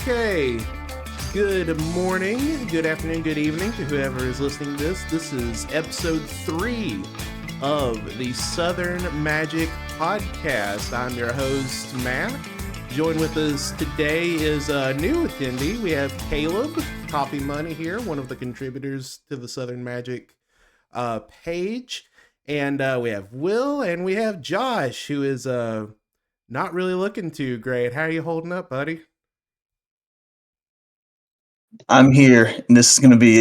Okay. Good morning, good afternoon, good evening to whoever is listening to this. This is episode 3 of the Southern Magic Podcast. I'm your host, Matt. Joined with us today is a new attendee. We have Caleb, Coffee Money here, one of the contributors to the Southern Magic page. And we have Will and we have Josh, who is not really looking too great. How are you holding up, buddy? I'm here, and this is going to be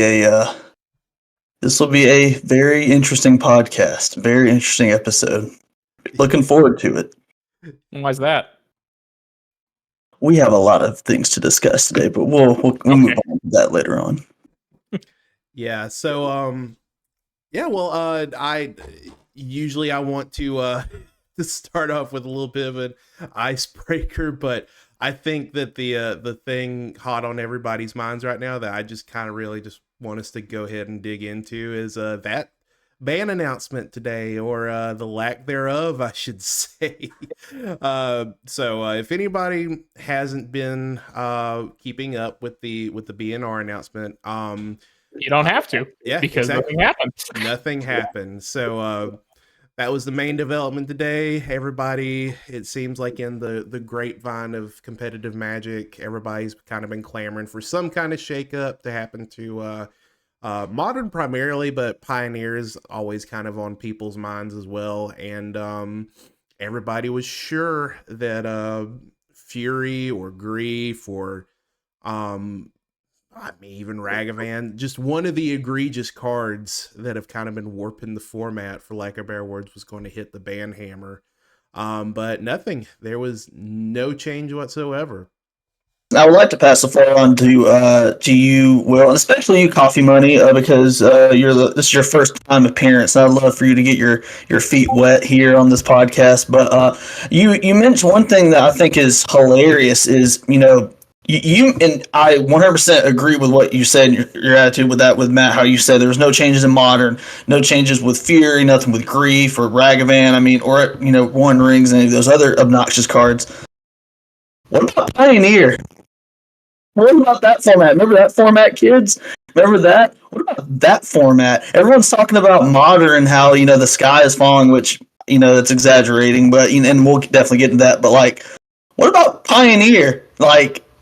this will be a very interesting podcast, very interesting episode. Looking forward to it. Why's that? We have a lot of things to discuss today, but we'll move on to that later on. Yeah. So I usually I want to to start off with a little bit of an icebreaker, but I think that the thing hot on everybody's minds right now that I just kind of really just want us to go ahead and dig into is that ban announcement today, or the lack thereof, I should say. So if anybody hasn't been keeping up with the BNR announcement, you don't have to, because exactly. nothing happened. Nothing happened. So that was the main development today. Everybody, it seems like in the grapevine of competitive Magic, everybody's kind of been clamoring for some kind of shakeup to happen to Modern primarily, but Pioneer is always kind of on people's minds as well. And everybody was sure that Fury or Grief or even Ragavan, just one of the egregious cards that have kind of been warping the format, for lack of better words, was going to hit the ban hammer. But nothing. There was no change whatsoever. I would like to pass the floor on to you, Will, and especially you, Coffee Money, because this is your first time appearance. I'd love for you to get your feet wet here on this podcast. But you mentioned one thing that I think is hilarious is, you and I 100% agree with what you said, your attitude with that, with Matt, how you said there was no changes in Modern, no changes with Fury, nothing with Grief or Ragavan, or One Rings, any of those other obnoxious cards. What about Pioneer? What about that format? Remember that format, kids? Remember that? What about that format? Everyone's talking about Modern, how, the sky is falling, which, that's exaggerating, but, and we'll definitely get into that. But, what about Pioneer?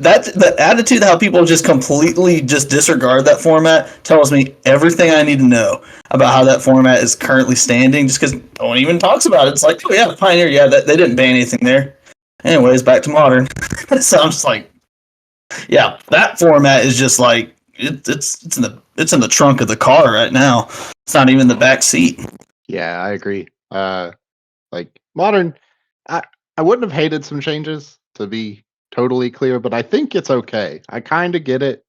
That's the attitude, how people just completely just disregard that format, tells me everything I need to know about how that format is currently standing, just because no one even talks about it. It's like, oh yeah, Pioneer, yeah, they didn't ban anything there. Anyways, back to Modern. So I'm just like, yeah, that format is just like it's in the trunk of the car right now. It's not even the back seat. Yeah, I agree. Modern, I wouldn't have hated some changes, to be totally clear, but I think it's okay. I kind of get it.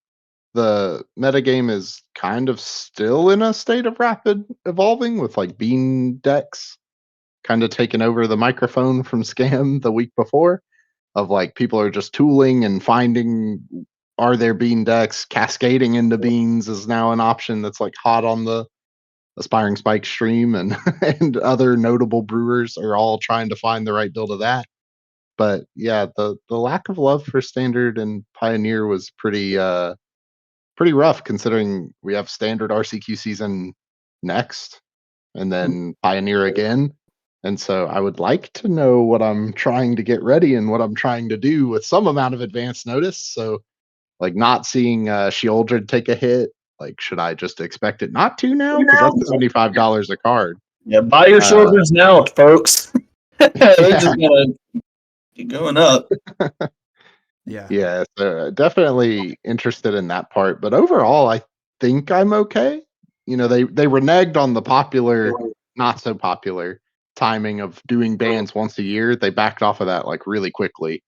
The metagame is kind of still in a state of rapid evolving, with bean decks kind of taking over the microphone from Scam the week before, of people are just tooling and finding, are there bean decks? Cascading into beans is now an option that's hot on the Aspiring Spike stream, and and other notable brewers are all trying to find the right build of that. But yeah, the lack of love for Standard and Pioneer was pretty rough, considering we have Standard RCQ season next, and then Pioneer again. And so I would like to know what I'm trying to get ready and what I'm trying to do with some amount of advance notice. So, not seeing Sheoldred take a hit, should I just expect it not to now? Because that's $75 a card. Yeah, buy your shoulders now, folks. They're just gonna keep going up. Yeah, so definitely interested in that part. But overall, I think I'm okay. They reneged on the popular, not so popular timing of doing bans once a year. They backed off of that really quickly.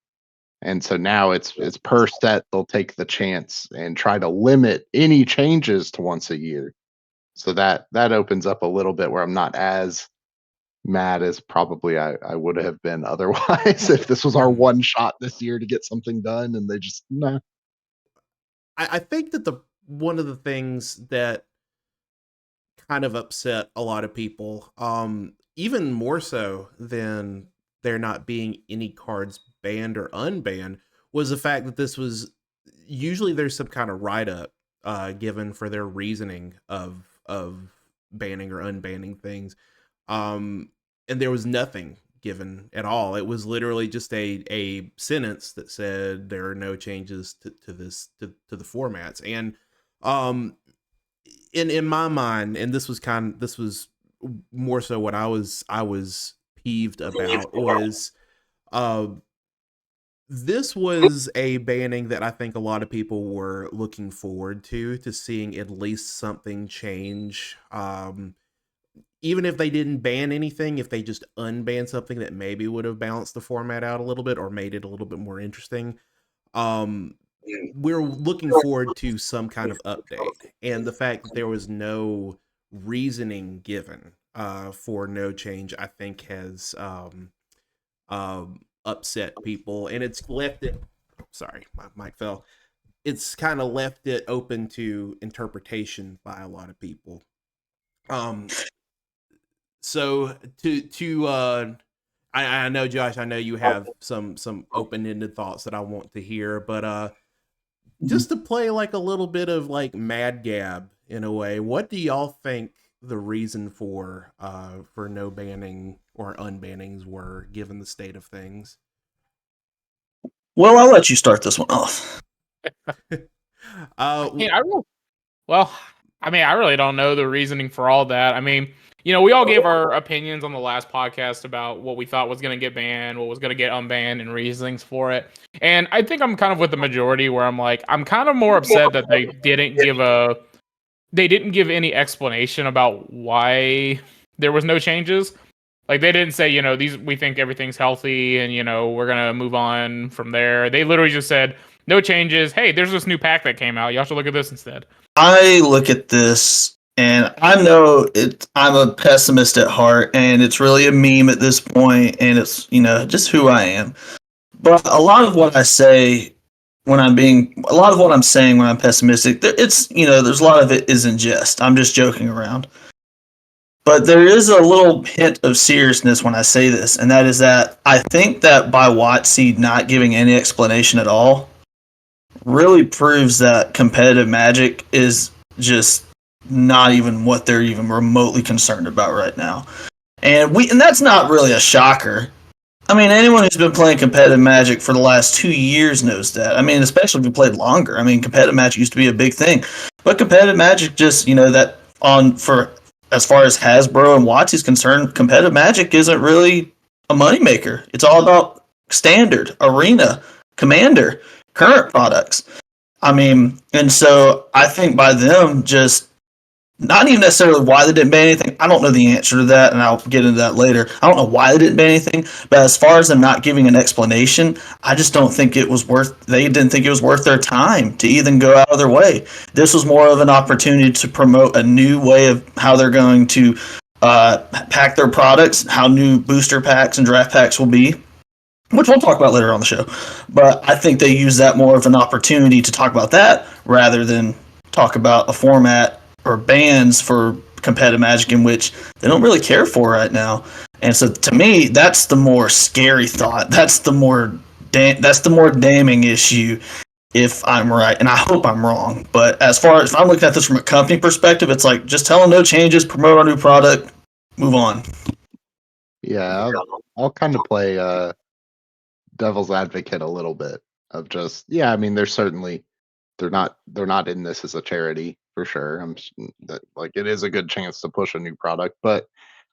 And so now it's per set, they'll take the chance and try to limit any changes to once a year. So that opens up a little bit where I'm not as mad as probably I would have been otherwise if this was our one shot this year to get something done and they just nah. I think that one of the things that kind of upset a lot of people, even more so than there not being any cards banned or unbanned, was the fact that this was usually there's some kind of write-up given for their reasoning of banning or unbanning things. And there was nothing given at all. It was literally just a sentence that said there are no changes to the formats. And in my mind, and this was more so what I was peeved about, was this was a banning that I think a lot of people were looking forward to seeing at least something change. Even if they didn't ban anything, if they just unbanned something that maybe would have balanced the format out a little bit or made it a little bit more interesting, we're looking forward to some kind of update. And the fact that there was no reasoning given for no change, I think has upset people, and it's left it. Sorry, my mic fell. It's kind of left it open to interpretation by a lot of people. So I know, Josh, I know you have some open-ended thoughts that I want to hear, but just to play like a little bit of like mad gab in a way, what do y'all think the reason for no banning or unbannings were, given the state of things? Well, I'll let you start this one off. I really don't know the reasoning for all that. I mean, we all gave our opinions on the last podcast about what we thought was going to get banned, what was going to get unbanned, and reasonings for it. And I think I'm kind of with the majority, where I'm like, I'm kind of more upset that they didn't give any explanation about why there was no changes. Like, they didn't say, we think everything's healthy and, we're going to move on from there. They literally just said, no changes. Hey, there's this new pack that came out. Y'all should look at this instead. I look at this, and I know I'm a pessimist at heart, and it's really a meme at this point, and it's, just who I am. But a lot of what I say a lot of what I'm saying when I'm pessimistic, it's, there's a lot of it is in jest. I'm just joking around. But there is a little hint of seriousness when I say this, and that is that I think that by WotC not giving any explanation at all really proves that competitive Magic is just not even what they're even remotely concerned about right now. And that's not really a shocker. I mean, anyone who's been playing competitive Magic for the last 2 years knows that. I mean, especially if you played longer. I mean, competitive Magic used to be a big thing. But competitive Magic just, as far as Hasbro and Watts is concerned, competitive Magic isn't really a moneymaker. It's all about Standard, Arena, Commander, current products. I mean, and so I think by them just not even necessarily why they didn't ban anything. I don't know the answer to that, and I'll get into that later. I don't know why they didn't ban anything, but as far as them not giving an explanation, I just don't think they didn't think it was worth their time to even go out of their way. This was more of an opportunity to promote a new way of how they're going to pack their products, how new booster packs and draft packs will be, which we'll talk about later on the show. But I think they use that more of an opportunity to talk about that rather than talk about a format or bans for competitive Magic in which they don't really care for right now. And so to me, that's the more scary thought. That's the more damning issue if I'm right, and I hope I'm wrong. But as far as if I'm looking at this from a company perspective, it's like just tell them no changes, promote our new product, move on. Yeah, I'll kind of play devil's advocate a little bit of just, I mean, there's certainly they're not in this as a charity for sure. That, like, it is a good chance to push a new product, but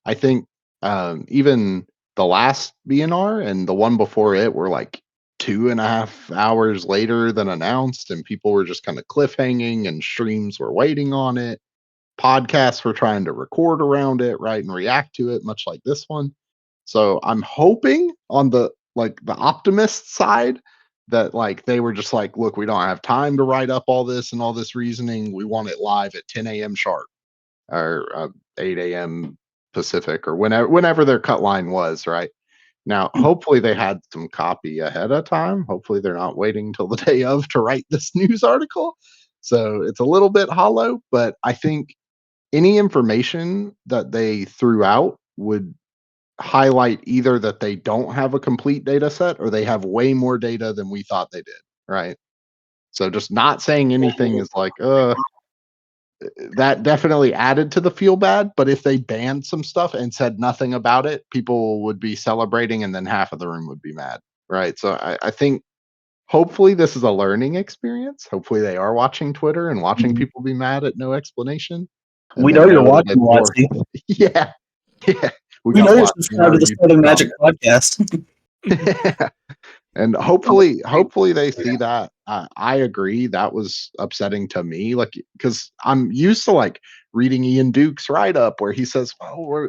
I think even the last BNR and the one before it were like 2.5 hours later than announced, and people were just kind of cliffhanging, and streams were waiting on it. Podcasts were trying to record around it, right, and react to it, much like this one. So I'm hoping on the optimist side that like they were just like, look, we don't have time to write up all this and all this reasoning. We want it live at 10 a.m. sharp or 8 a.m. Pacific or whenever their cut line was, right? Now, hopefully they had some copy ahead of time. Hopefully they're not waiting till the day of to write this news article. So it's a little bit hollow, but I think any information that they threw out would highlight either that they don't have a complete data set or they have way more data than we thought they did, right? So just not saying anything is like, that definitely added to the feel bad. But if they banned some stuff and said nothing about it, people would be celebrating, and then half of the room would be mad, right? So I think hopefully this is a learning experience. Hopefully they are watching Twitter and watching people be mad at no explanation, and We they know you're know watching, that more. Watsi. Yeah, yeah. We We got know you're Watson in subscribed our to the YouTube Southern Magic podcast. comment. And hopefully they see that. I agree. That was upsetting to me, like, because I'm used to like reading Ian Duke's write up where he says, "Well,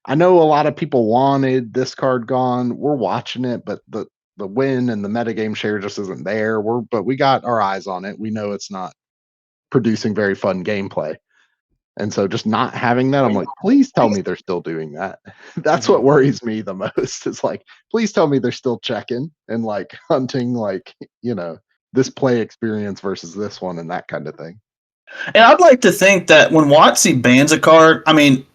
I know a lot of people wanted this card gone. We're watching it, but the win and the metagame share just isn't there. But we got our eyes on it. We know it's not producing very fun gameplay." And so just not having that, I'm like, please tell me they're still doing that. That's what worries me the most. It's like, please tell me they're still checking and like hunting, like, this play experience versus this one and that kind of thing. And I'd like to think that when WotC bans a card, I mean,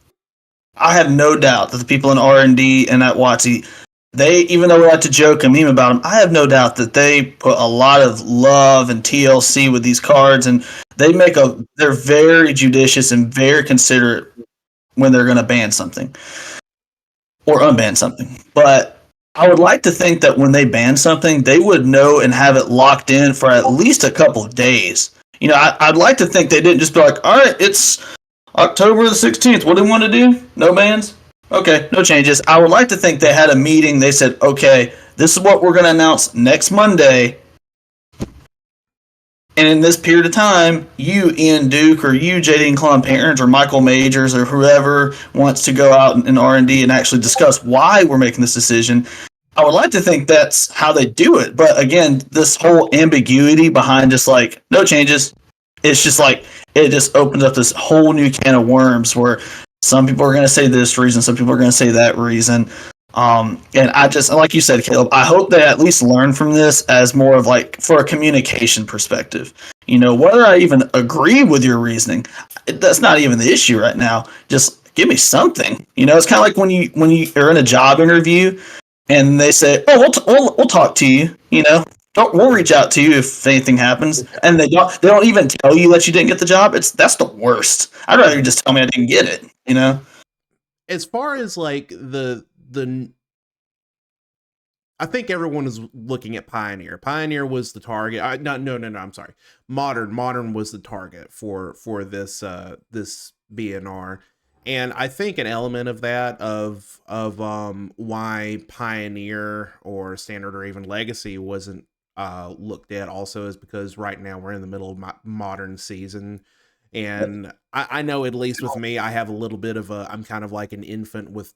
I have no doubt that the people in R&D and at WotC, they, even though we like to joke and meme about them, I have no doubt that they put a lot of love and TLC with these cards, and they're very judicious and very considerate when they're going to ban something or unban something. But I would like to think that when they ban something, they would know and have it locked in for at least a couple of days. I'd like to think they didn't just be like, all right, it's October the 16th. What do we want to do? No bans? Okay, no changes. I would like to think they had a meeting. They said, okay, this is what we're going to announce next Monday. And in this period of time, you, Ian Duke, or you, JD and Klon Parents, or Michael Majors, or whoever wants to go out in R&D and actually discuss why we're making this decision. I would like to think that's how they do it. But again, this whole ambiguity behind just like, no changes, it's just like, it just opens up this whole new can of worms where some people are going to say this reason, some people are going to say that reason. And I just, like you said, Caleb, I hope they at least learn from this as more of like for a communication perspective. Whether I even agree with your reasoning, that's not even the issue right now. Just give me something. It's kind of like when you are in a job interview and they say, "Oh, we'll talk to you." We'll reach out to you if anything happens, and they don't even tell you that you didn't get the job. That's the worst. I'd rather you just tell me I didn't get it. As far as like the I think everyone is looking at Pioneer. Pioneer was the target. No, I'm sorry. Modern was the target for this this BNR. And I think an element of that of why Pioneer or Standard or even Legacy wasn't looked at also is because right now we're in the middle of Modern season. And I know, at least with me, I have a little bit of I'm kind of like an infant with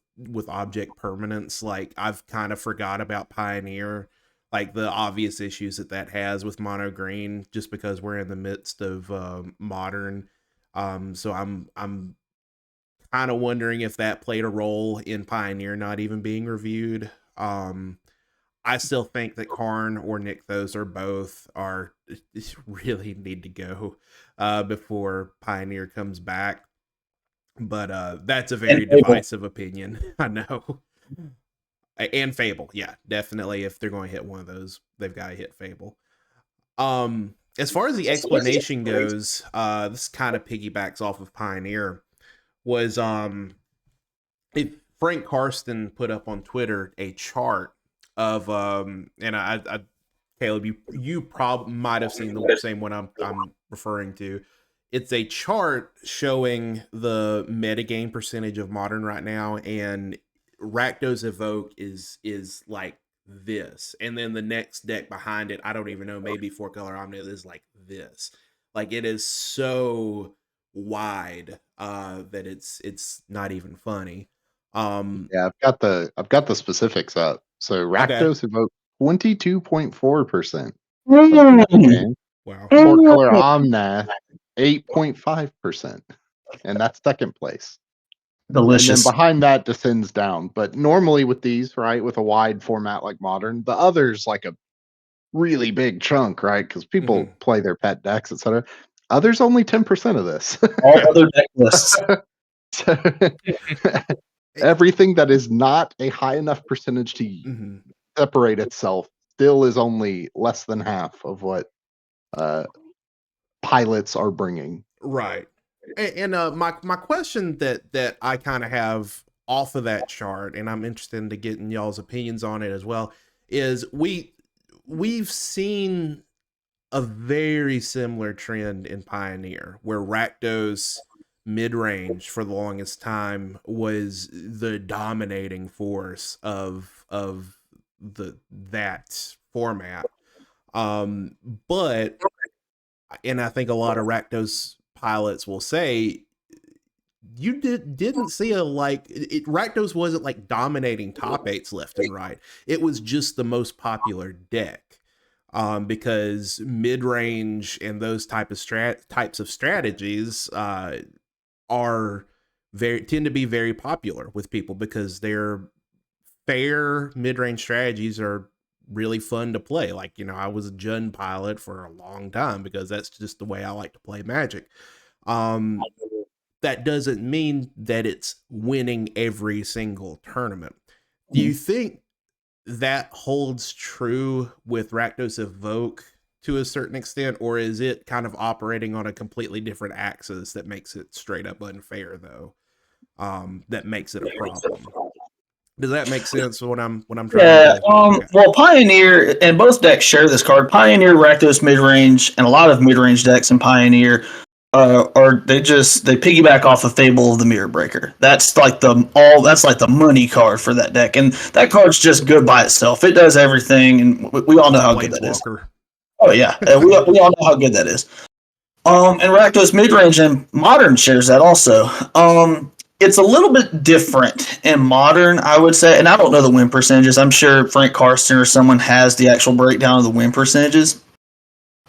object permanence. Like, I've kind of forgot about Pioneer, like the obvious issues that has with mono green, just because we're in the midst of Modern. So I'm kind of wondering if that played a role in Pioneer not even being reviewed. I still think that Karn or Nykthos or both really need to go before Pioneer comes back. But that's a very divisive opinion. I know. And Fable, yeah, definitely. If they're going to hit one of those, they've got to hit Fable. As far as the explanation goes, this kind of piggybacks off of Pioneer. Was if Frank Karsten put up on Twitter a chart of and I Caleb, you probably might have seen the same one I'm referring to. It's a chart showing the metagame percentage of Modern right now, and Rakdos Evoke is like this, and then the next deck behind it, I don't even know, maybe Four Color Omnia is like this. Like, it is so wide that it's not even funny. Yeah, I've got the specifics up. So Rakdos Evoke 22.4%. Wow. Four Color Omnath 8.5%. And that's second place. Delicious. And then behind that descends down. But normally with these, right, with a wide format like Modern, the other's like a really big chunk, right? Because people play their pet decks, etc. Others only 10% of this. All other deck lists. So, everything that is not a high enough percentage to separate itself still is only less than half of what pilots are bringing. Right. And my question that I kind of have off of that chart, and I'm interested in getting y'all's opinions on it as well, is we've seen a very similar trend in Pioneer where Rakdos mid-range for the longest time was the dominating force of that format. But and I think a lot of Rakdos pilots will say you didn't see Rakdos wasn't like dominating top eights left and right. It was just the most popular deck. Because mid-range and those types of strategies are tend to be very popular with people because their fair mid-range strategies are really fun to play. Like, I was a Jund pilot for a long time because that's just the way I like to play Magic. That doesn't mean that it's winning every single tournament. Do you think that holds true with Rakdos Evoke to a certain extent, or is it kind of operating on a completely different axis that makes it straight up unfair, though? That makes it a problem. Does that make sense? What I'm trying to? Well, Pioneer and both decks share this card. Pioneer, Rakdos mid-range, and a lot of mid-range decks in Pioneer they piggyback off the Fable of the Mirror Breaker. That's like the money card for that deck, and that card's just good by itself. It does everything, and we all know how good that is. Oh yeah, we all know how good that is. And Rakdos midrange and Modern shares that also. It's a little bit different in Modern, I would say, and I don't know the win percentages. I'm sure Frank Carson or someone has the actual breakdown of the win percentages.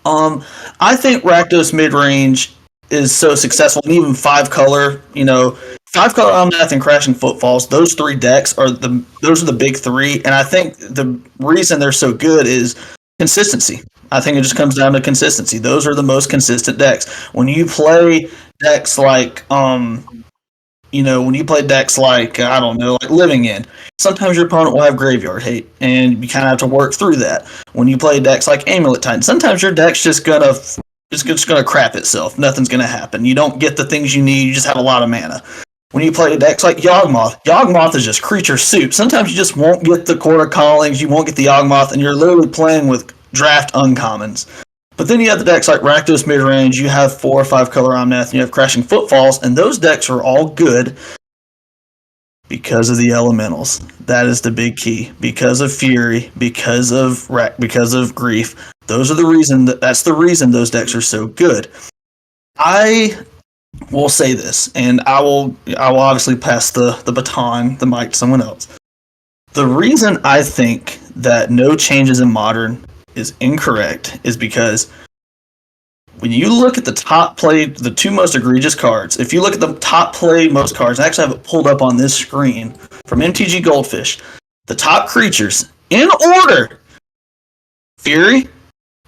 I think Rakdos midrange is so successful, and even 5-color, 5-color Omnath and Crashing Footfalls, those three decks those are the big three, and I think the reason they're so good is consistency. I think it just comes down to consistency. Those are the most consistent decks. When you play decks like I don't know, like Living End, sometimes your opponent will have Graveyard Hate, and you kind of have to work through that. When you play decks like Amulet Titan, sometimes your deck's just gonna crap itself. Nothing's gonna happen. You don't get the things you need. You just have a lot of mana. When you play decks like Yawgmoth is just creature soup. Sometimes you just won't get the Court of Callings, you won't get the Yawgmoth, and you're literally playing with draft uncommons. But then you have the decks like Rakdos midrange, you have 4 or 5 color Omnath, and you have Crashing Footfalls, and those decks are all good because of the elementals. That is the big key. Because of Fury, because of Grief. That's the reason those decks are so good. I will say this, and I will obviously pass the mic to someone else. The reason I think that no changes in Modern is incorrect is because when you look at the the 2 most egregious cards, if you look at the top played most cards, I actually have it pulled up on this screen from MTG Goldfish, the top creatures in order: Fury,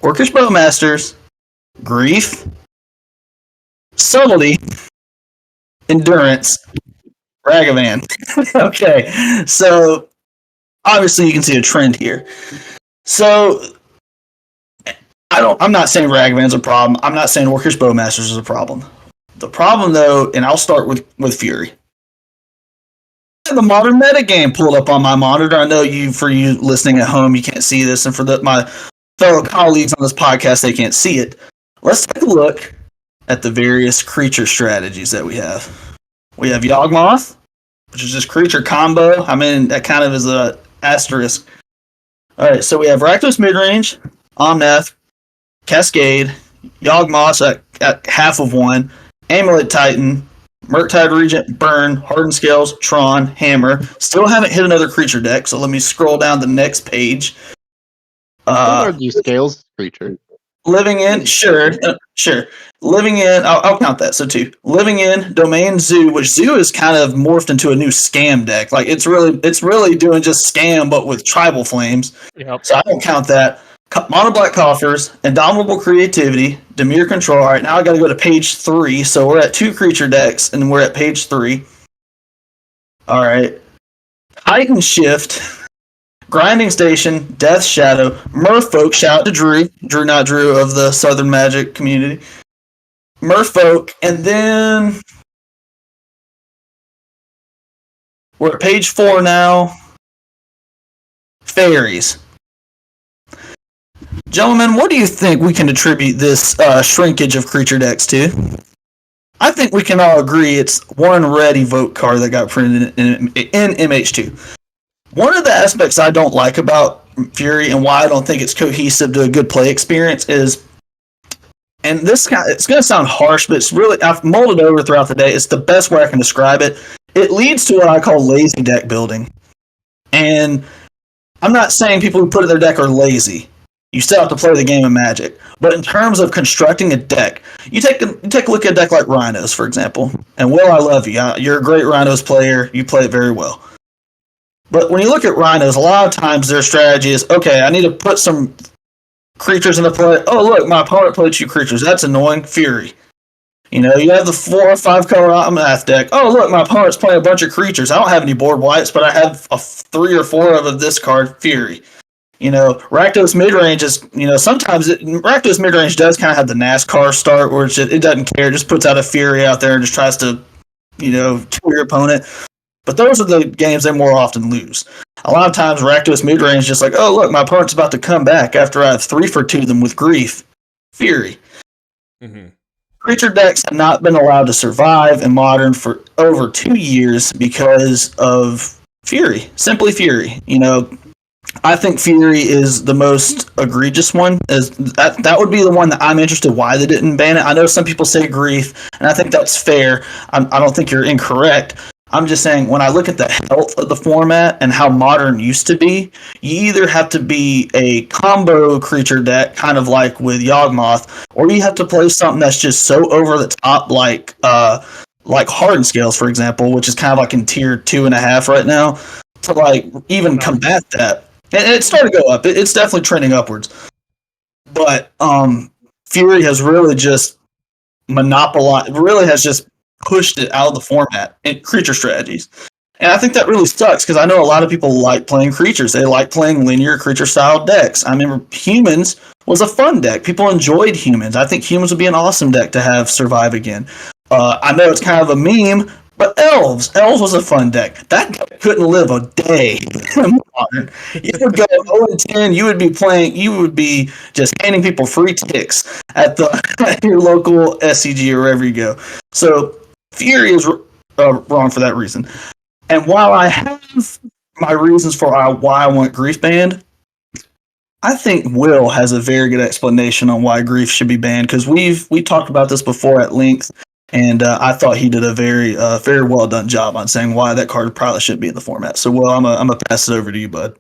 Orcish Bowmasters, Grief, Subtlety, Endurance, Ragavan. Okay, so obviously you can see a trend here. So I'm not saying Ragavan's a problem. I'm not saying Orcish Bowmasters is a problem. The problem, though, and I'll start with Fury. I have the Modern metagame pulled up on my monitor. I know for you listening at home, you can't see this, and for my fellow colleagues on this podcast, they can't see it. Let's take a look at the various creature strategies that we have. We have Yawgmoth, which is just creature combo. I mean, that kind of is a asterisk. All right, so we have Rakdos midrange, Omnath, Cascade, Yawgmoth at half of 1, Amulet Titan, Murktide Regent, Burn, Hardened Scales, Tron, Hammer. Still haven't hit another creature deck, so let me scroll down the next page. Hardened Scales creature. Living In, sure. Living In, I'll count that, so 2. Living In, Domain Zoo, which Zoo is kind of morphed into a new scam deck. Like, it's really doing just scam, but with tribal flames. Yep. So I don't count that. Mono Black Coffers, Indomitable Creativity, Dimir Control. All right, now I got to go to page 3. So we're at 2 creature decks, and we're at page 3. All right. Titan Shift, Grinding Station, Death Shadow, Merfolk. Shout out to Drew, not Drew of the Southern Magic community. Merfolk, and then we're at page 4 now. Fairies. Gentlemen, what do you think we can attribute this shrinkage of creature decks to? I think we can all agree it's one red evoke card that got printed in MH2. One of the aspects I don't like about Fury and why I don't think it's cohesive to a good play experience is, and it's going to sound harsh, but it's really, I've mulled it over throughout the day. It's the best way I can describe it. It leads to what I call lazy deck building. And I'm not saying people who put it in their deck are lazy. You still have to play the game of Magic. But in terms of constructing a deck, you take a look at a deck like Rhinos, for example. And Will, I love you. You're a great Rhinos player. You play it very well. But when you look at Rhinos, a lot of times their strategy is, okay, I need to put some creatures into play. Oh, look, my opponent played 2 creatures. That's annoying. Fury. You know, you have the 4 or 5 color Omnath deck. Oh, look, my opponent's playing a bunch of creatures. I don't have any board wipes, but I have 3 or 4 of this card, Fury. You know, Rakdos midrange is, you know, sometimes Rakdos midrange does kind of have the NASCAR start where it doesn't care, just puts out a Fury out there and just tries to, you know, kill your opponent. But those are the games they more often lose. A lot of times Rakdos midrange is just like, oh, look, my opponent's about to come back after I have 3 for 2 them with Grief. Fury. Mm-hmm. Creature decks have not been allowed to survive in Modern for over 2 years because of Fury. Simply Fury. You know, I think Fury is the most egregious one. That would be the one that I'm interested why they didn't ban it. I know some people say Grief, and I think that's fair. I don't think you're incorrect. I'm just saying when I look at the health of the format and how Modern used to be, you either have to be a combo creature deck, kind of like with Yawgmoth, or you have to play something that's just so over the top, like Hardened Scales, for example, which is kind of like in tier 2.5 right now, to like even combat that. And it's starting to go up. It's definitely trending upwards. But Fury has really just pushed it out of the format in creature strategies. And I think that really sucks because I know a lot of people like playing creatures. They like playing linear creature style decks. I remember Humans was a fun deck. People enjoyed Humans. I think Humans would be an awesome deck to have survive again. I know it's kind of a meme, but Elves was a fun deck. That deck couldn't live a day in Modern. You would go 0-10. You would be just handing people free ticks at your local SCG or wherever you go. So Fury is wrong for that reason. And while I have my reasons for why I want Grief banned, I think Will has a very good explanation on why Grief should be banned because we talked about this before at length. And I thought he did a very well done job on saying why that card probably should be in the format. So, Will, I'm gonna pass it over to you, bud.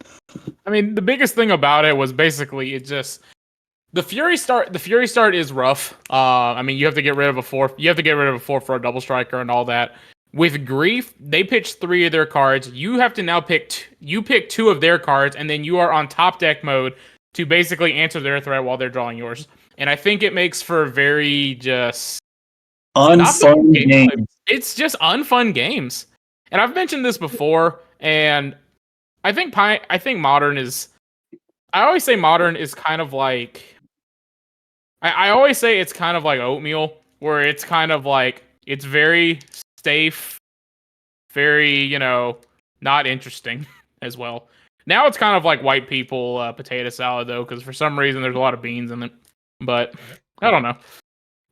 I mean, the biggest thing about it was basically it just the Fury start. The Fury start is rough. I mean, you have to get rid of a 4. You have to get rid of a 4 for a double striker and all that. With Grief, they pitched 3 of their cards. You have to now pick 2 of their cards, and then you are on top deck mode to basically answer their threat while they're drawing yours. And I think it makes for very just unfun games. It's just unfun games. And I've mentioned this before, and I think Modern is. I always say Modern is kind of like. I always say it's kind of like oatmeal, where it's kind of like it's very safe, very not interesting as well. Now it's kind of like white people potato salad though, because for some reason there's a lot of beans in it. But I don't know.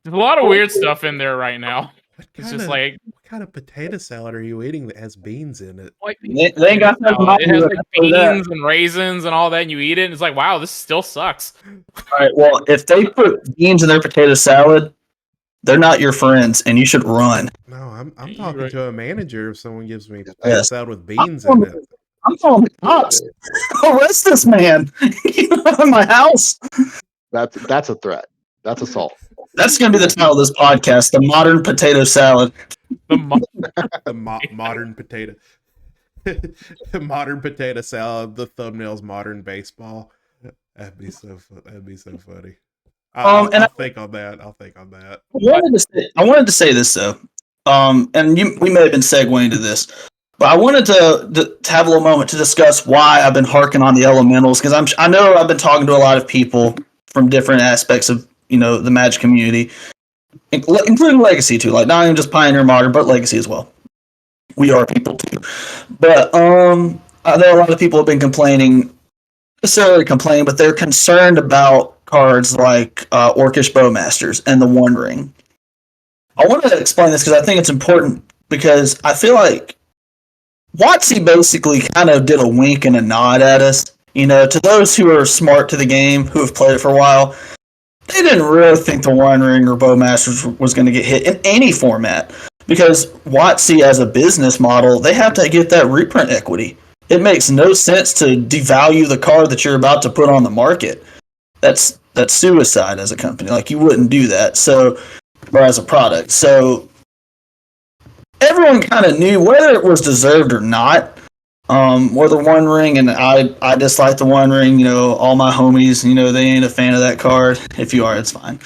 There's a lot of weird stuff in there right now. It's just like, what kind of potato salad are you eating that has beans in it? Like they ain't got it has like beans and raisins and all that, and you eat it, and it's like, wow, this still sucks. All right, well, if they put beans in their potato salad, they're not your friends, and you should run. No, I'm talking to a manager if someone gives me potato salad with beans in it. I'm calling the cops. Arrest this man. Get out of my house. That's a threat. That's assault. That's going to be the title of this podcast, The Modern Potato Salad. Modern potato. Modern potato salad. The thumbnail's Modern Baseball. That'd be so funny. I'll think on that. I wanted to say this, though. And we may have been segueing to this. But I wanted to have a little moment to discuss why I've been harking on the elementals, because I know I've been talking to a lot of people from different aspects of the Magic community, including Legacy too. Like not even just Pioneer Modern, but Legacy as well. We are people too. But I know a lot of people have been complaining, necessarily complaining, but they're concerned about cards like Orcish Bowmasters and the One Ring. I want to explain this because I think it's important, because I feel like WotC basically kind of did a wink and a nod at us. To those who are smart to the game, who have played it for a while, they didn't really think the One Ring or Bowmasters was going to get hit in any format. Because WotC as a business model, they have to get that reprint equity. It makes no sense to devalue the card that you're about to put on the market. That's suicide as a company. Like, you wouldn't do that. Or as a product. So everyone kind of knew whether it was deserved or not. Or the One Ring, and I dislike the One Ring. All my homies, they ain't a fan of that card. If you are, it's fine.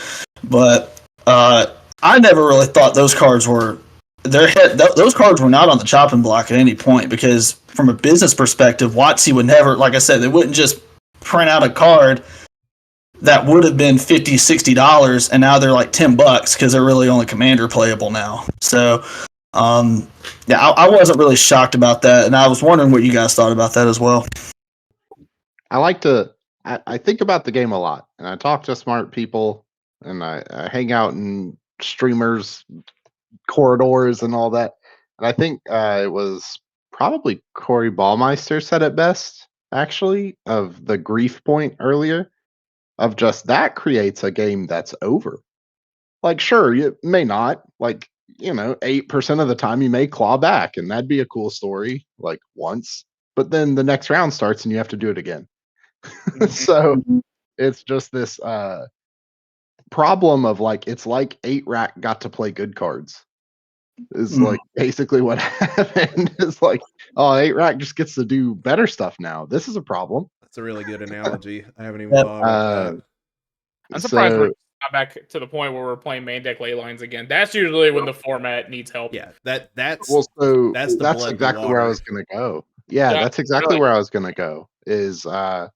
But I never really thought those cards were those cards were not on the chopping block at any point, because from a business perspective, WotC would never, like I said, they wouldn't just print out a card that would have been $50, $60, and now they're like $10 because they're really only Commander playable now. So, I wasn't really shocked about that, and I was wondering what you guys thought about that as well. I think about the game a lot, and I talk to smart people, and I hang out in streamers' corridors and all that. And I think it was probably Corey Ballmeister said it best, actually, of the grief point earlier, of just that creates a game that's over. Like, sure, you may not, 8% of the time you may claw back, and that'd be a cool story, like once, but then the next round starts and you have to do it again. So it's just this problem of it's like 8-Rack got to play good cards. Is like basically what happened. Is like, oh, 8-Rack just gets to do better stuff now. This is a problem. That's a really good analogy. I haven't even thought about that. I'm surprised we're not back to the point where we're playing main deck ley lines again. That's usually when the format needs help. Yeah, that's exactly where I was gonna go. Yeah, that's exactly where I was gonna go. Is I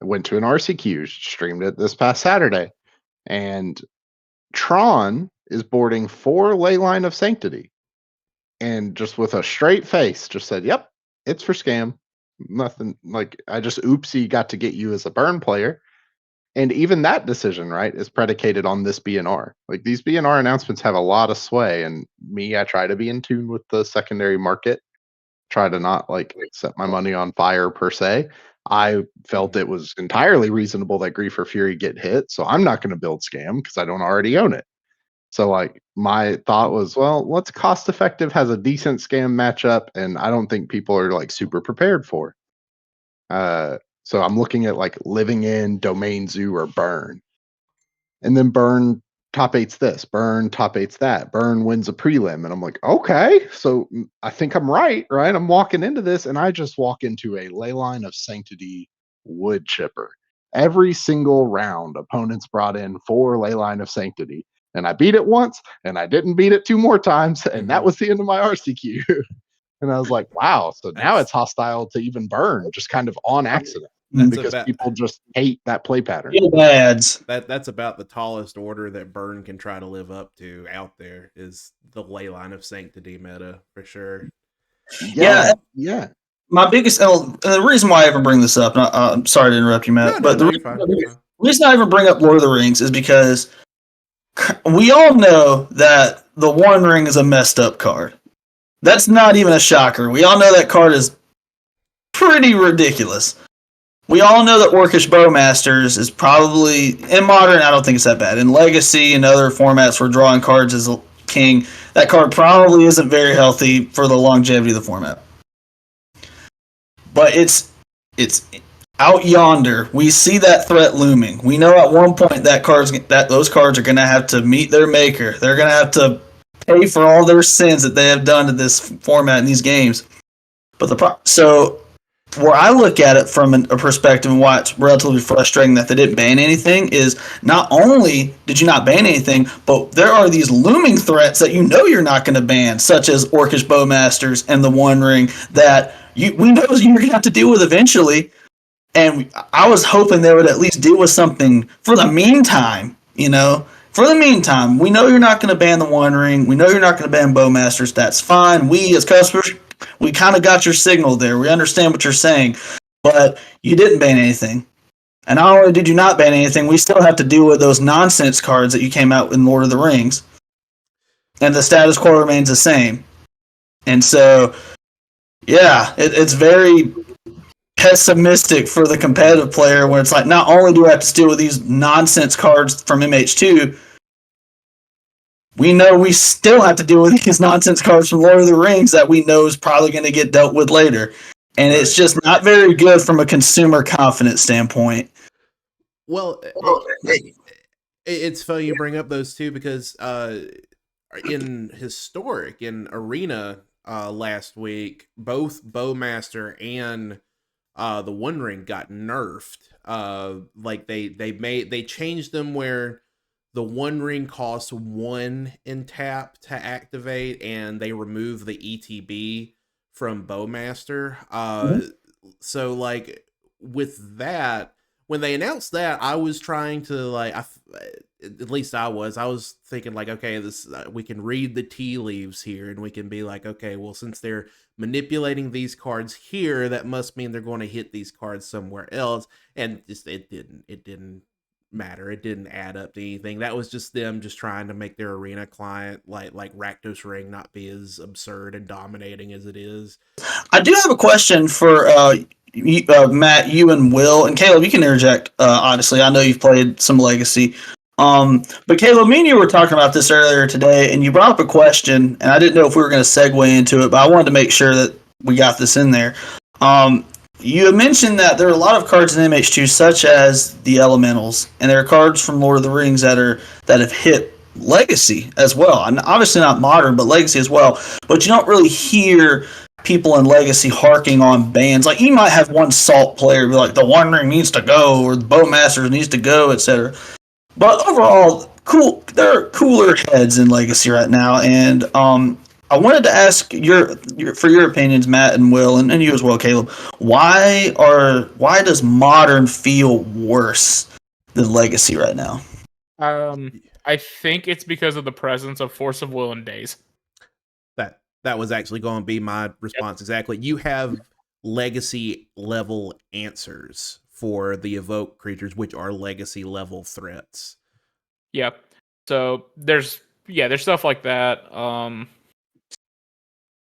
went to an RCQ, streamed it this past Saturday, and Tron is boarding 4 Leyline of Sanctity, and just with a straight face just said, yep, it's for scam. Nothing, like, I just oopsie got to get you as a burn player. And even that decision, right, is predicated on this BNR. Like, these BNR announcements have a lot of sway, and I try to be in tune with the secondary market, try to not set my money on fire per se. I felt it was entirely reasonable that Grief or Fury get hit, so I'm not going to build scam because I don't already own it. So my thought was, well, what's cost effective, has a decent scam matchup, and I don't think people are super prepared for. So I'm looking at Living In, Domain Zoo, or Burn. And then Burn top 8's this, Burn top 8's that, Burn wins a prelim. And I'm like, okay, so I think I'm right? I'm walking into this, and I just walk into a Leyline of Sanctity wood chipper. Every single round, opponents brought in 4 Leyline of Sanctity. And I beat it once, and I didn't beat it 2 more times, and that was the end of my RCQ. And I was like, wow, so now it's hostile to even Burn, just kind of on accident. Because people just hate that play pattern. That's about the tallest order that Burn can try to live up to out there, is the Leyline of Sanctity meta, for sure. Yeah. My biggest, the reason why I ever bring this up, and I'm sorry to interrupt you, Matt, but the reason I ever bring up Lord of the Rings is because we all know that the One Ring is a messed up card. That's not even a shocker. We all know that card is pretty ridiculous. We all know that Orcish Bowmasters is probably, in Modern, I don't think it's that bad. In Legacy and other formats where drawing cards is king, that card probably isn't very healthy for the longevity of the format. But it's out yonder. We see that threat looming. We know at one point that those cards are going to have to meet their maker. They're going to have to pay for all their sins that they have done to this format in these games. But so where I look at it from a perspective and why it's relatively frustrating that they didn't ban anything is not only did you not ban anything, but there are these looming threats that you know you're not going to ban, such as Orcish Bowmasters and the One Ring that we know you're going to have to deal with eventually. And I was hoping they would at least deal with something for the meantime, you know. For the meantime, we know you're not going to ban the One Ring. We know you're not going to ban Bowmasters. That's fine. We, as customers, we kind of got your signal there. We understand what you're saying. But you didn't ban anything. And not only did you not ban anything, we still have to deal with those nonsense cards that you came out in Lord of the Rings. And the status quo remains the same. And so, yeah, it's very pessimistic for the competitive player where it's like, not only do I have to deal with these nonsense cards from MH2, we know we still have to deal with these nonsense cards from Lord of the Rings that we know is probably going to get dealt with later. And it's just not very good from a consumer confidence standpoint. Well, it's funny you bring up those two because in Arena last week, both Bowmaster and the One Ring got nerfed. Like they changed them where the One Ring costs 1 in tap to activate, and they remove the ETB from Bowmaster. So like with that, when they announced that, I was trying to at least I was thinking like, okay, this we can read the tea leaves here, and we can be like, okay, well, since they're manipulating these cards here, that must mean they're going to hit these cards somewhere else, and just it didn't matter. It didn't add up to anything. That was just them just trying to make their arena client like Rakdos Ring not be as absurd and dominating as it is. I do have a question for Matt, you and Will, and Caleb. You can interject. Honestly, I know you've played some Legacy. But Caleb, me and you were talking about this earlier today, and you brought up a question, and I didn't know if we were going to segue into it, but I wanted to make sure that we got this in there. You had mentioned that there are a lot of cards in MH2, such as the Elementals, and there are cards from Lord of the Rings that have hit Legacy as well, and obviously not Modern, but Legacy as well. But you don't really hear people in Legacy harking on bans. Like, you might have one Salt player be like, the One Ring needs to go, or the Bowmasters needs to go, etc. But overall, there are cooler heads in Legacy right now, and I wanted to ask for your opinions, Matt and Will, and you as well, Caleb. Why does Modern feel worse than Legacy right now? I think it's because of the presence of Force of Will and Daze. That was actually going to be my response. Yep. Exactly. You have Legacy level answers for the evoke creatures, which are Legacy level threats. Yep. So there's stuff like that.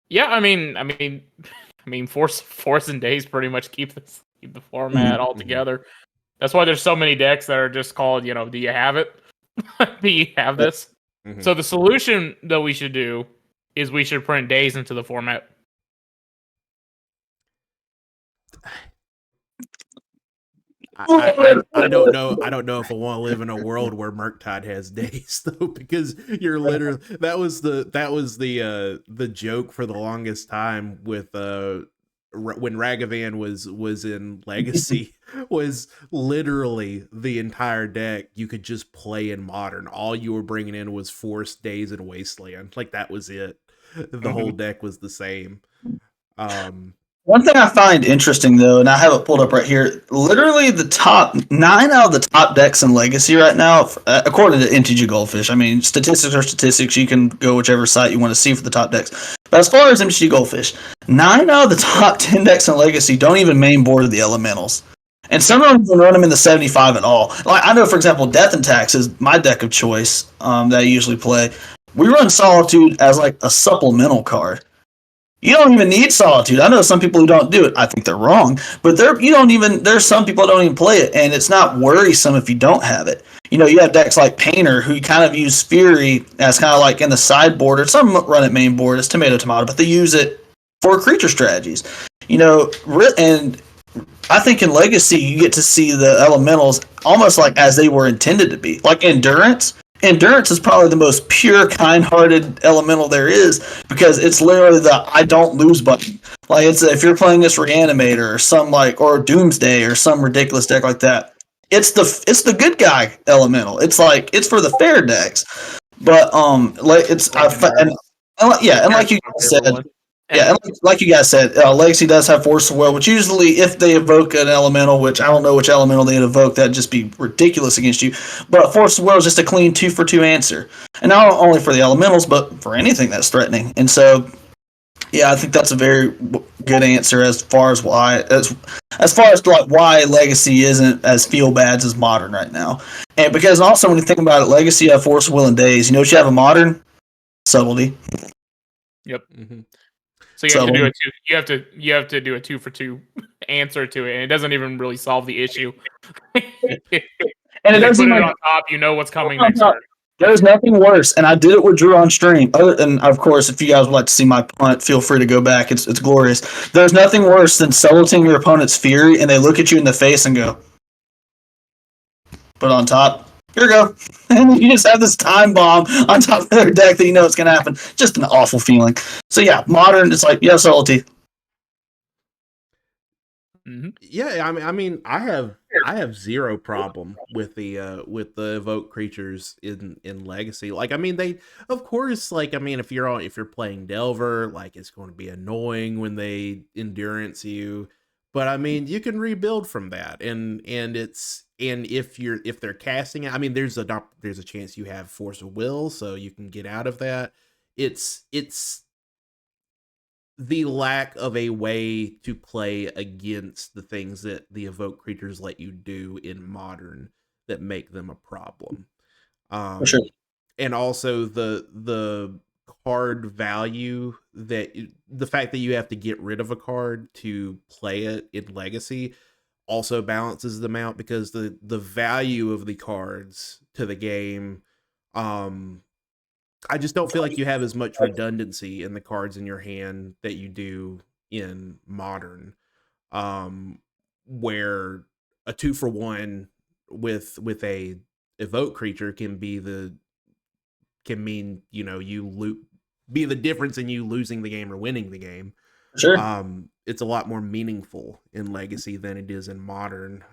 Yeah, I mean, Force and Daze pretty much keep the format all together. That's why there's so many decks that are just called, do you have it? Do you have this? Mm-hmm. So the solution that we should do is we should print Daze into the format. I don't know. I don't know if I want to live in a world where Murktide has Daze though, because you're literally that was the joke for the longest time with when Ragavan was in Legacy was literally the entire deck you could just play in Modern. All you were bringing in was Force, Daze, and Wasteland. Like, that was it. The whole deck was the same. One thing I find interesting, though, and I have it pulled up right here, literally the top 9 out of the top decks in Legacy right now, according to NTG Goldfish. I mean, statistics are statistics. You can go whichever site you want to see for the top decks. But as far as MTG Goldfish, 9 out of the top 10 decks in Legacy don't even main board the Elementals. And some don't even run them in the 75 at all. Like, I know, for example, Death and Tax is my deck of choice that I usually play. We run Solitude as like a supplemental card. You don't even need Solitude. I know some people who don't do it. I think they're wrong, but there's some people that don't even play it, and it's not worrisome if you don't have it. You have decks like Painter who kind of use Fury as kind of like in the sideboard, or some run it main board as tomato, but they use it for creature strategies. And I think in Legacy you get to see the Elementals almost like as they were intended to be. Like Endurance Endurance is probably the most pure, kind-hearted elemental there is because it's literally the "I don't lose" button. Like it's if you're playing this Reanimator or some or Doomsday or some ridiculous deck like that, it's the good guy elemental. It's like it's for the fair decks, but like it's and like you said. Yeah, and like you guys said, Legacy does have Force of Will, which usually, if they evoke an elemental, which I don't know which elemental they'd evoke, that'd just be ridiculous against you. But Force of Will is just a clean 2-for-2 answer, and not only for the elementals, but for anything that's threatening. And so, yeah, I think that's a very good answer as far as why why Legacy isn't as feel bad as Modern right now. And because also when you think about it, Legacy have Force of Will and Daze. You know what you have a Modern? Subtlety. Yep. Mm-hmm. So you have to do a two. You have to do a 2-for-2 answer to it, and it doesn't even really solve the issue. And it doesn't put it on top. You know what's coming next turn. There's nothing worse, and I did it with Drew on stream. And of course, if you guys would like to see my punt, feel free to go back. It's glorious. There's nothing worse than subtleting your opponent's fury, and they look at you in the face and go, "Put it on top. Here you go." And you just have this time bomb on top of their deck that you know it's going to happen. Just an awful feeling. So yeah, Modern, it's like, yeah, subtlety. Mm-hmm. Yeah, I mean, I have zero problem with the evoke creatures in Legacy. Like, I mean, they of course, like, I mean, if you're playing Delver, like, it's going to be annoying when they endurance you, but I mean, you can rebuild from that, and if they're casting it, I mean, there's a chance you have Force of Will, so you can get out of that. It's the lack of a way to play against the things that the evoke creatures let you do in Modern that make them a problem. For sure. And also the card value the fact that you have to get rid of a card to play it in Legacy also balances them out, because the value of the cards to the game, I just don't feel like you have as much redundancy in the cards in your hand that you do in Modern, where a 2-for-1 with a evoke creature can mean, you know, be the difference in you losing the game or winning the game. Sure. It's a lot more meaningful in Legacy than it is in Modern.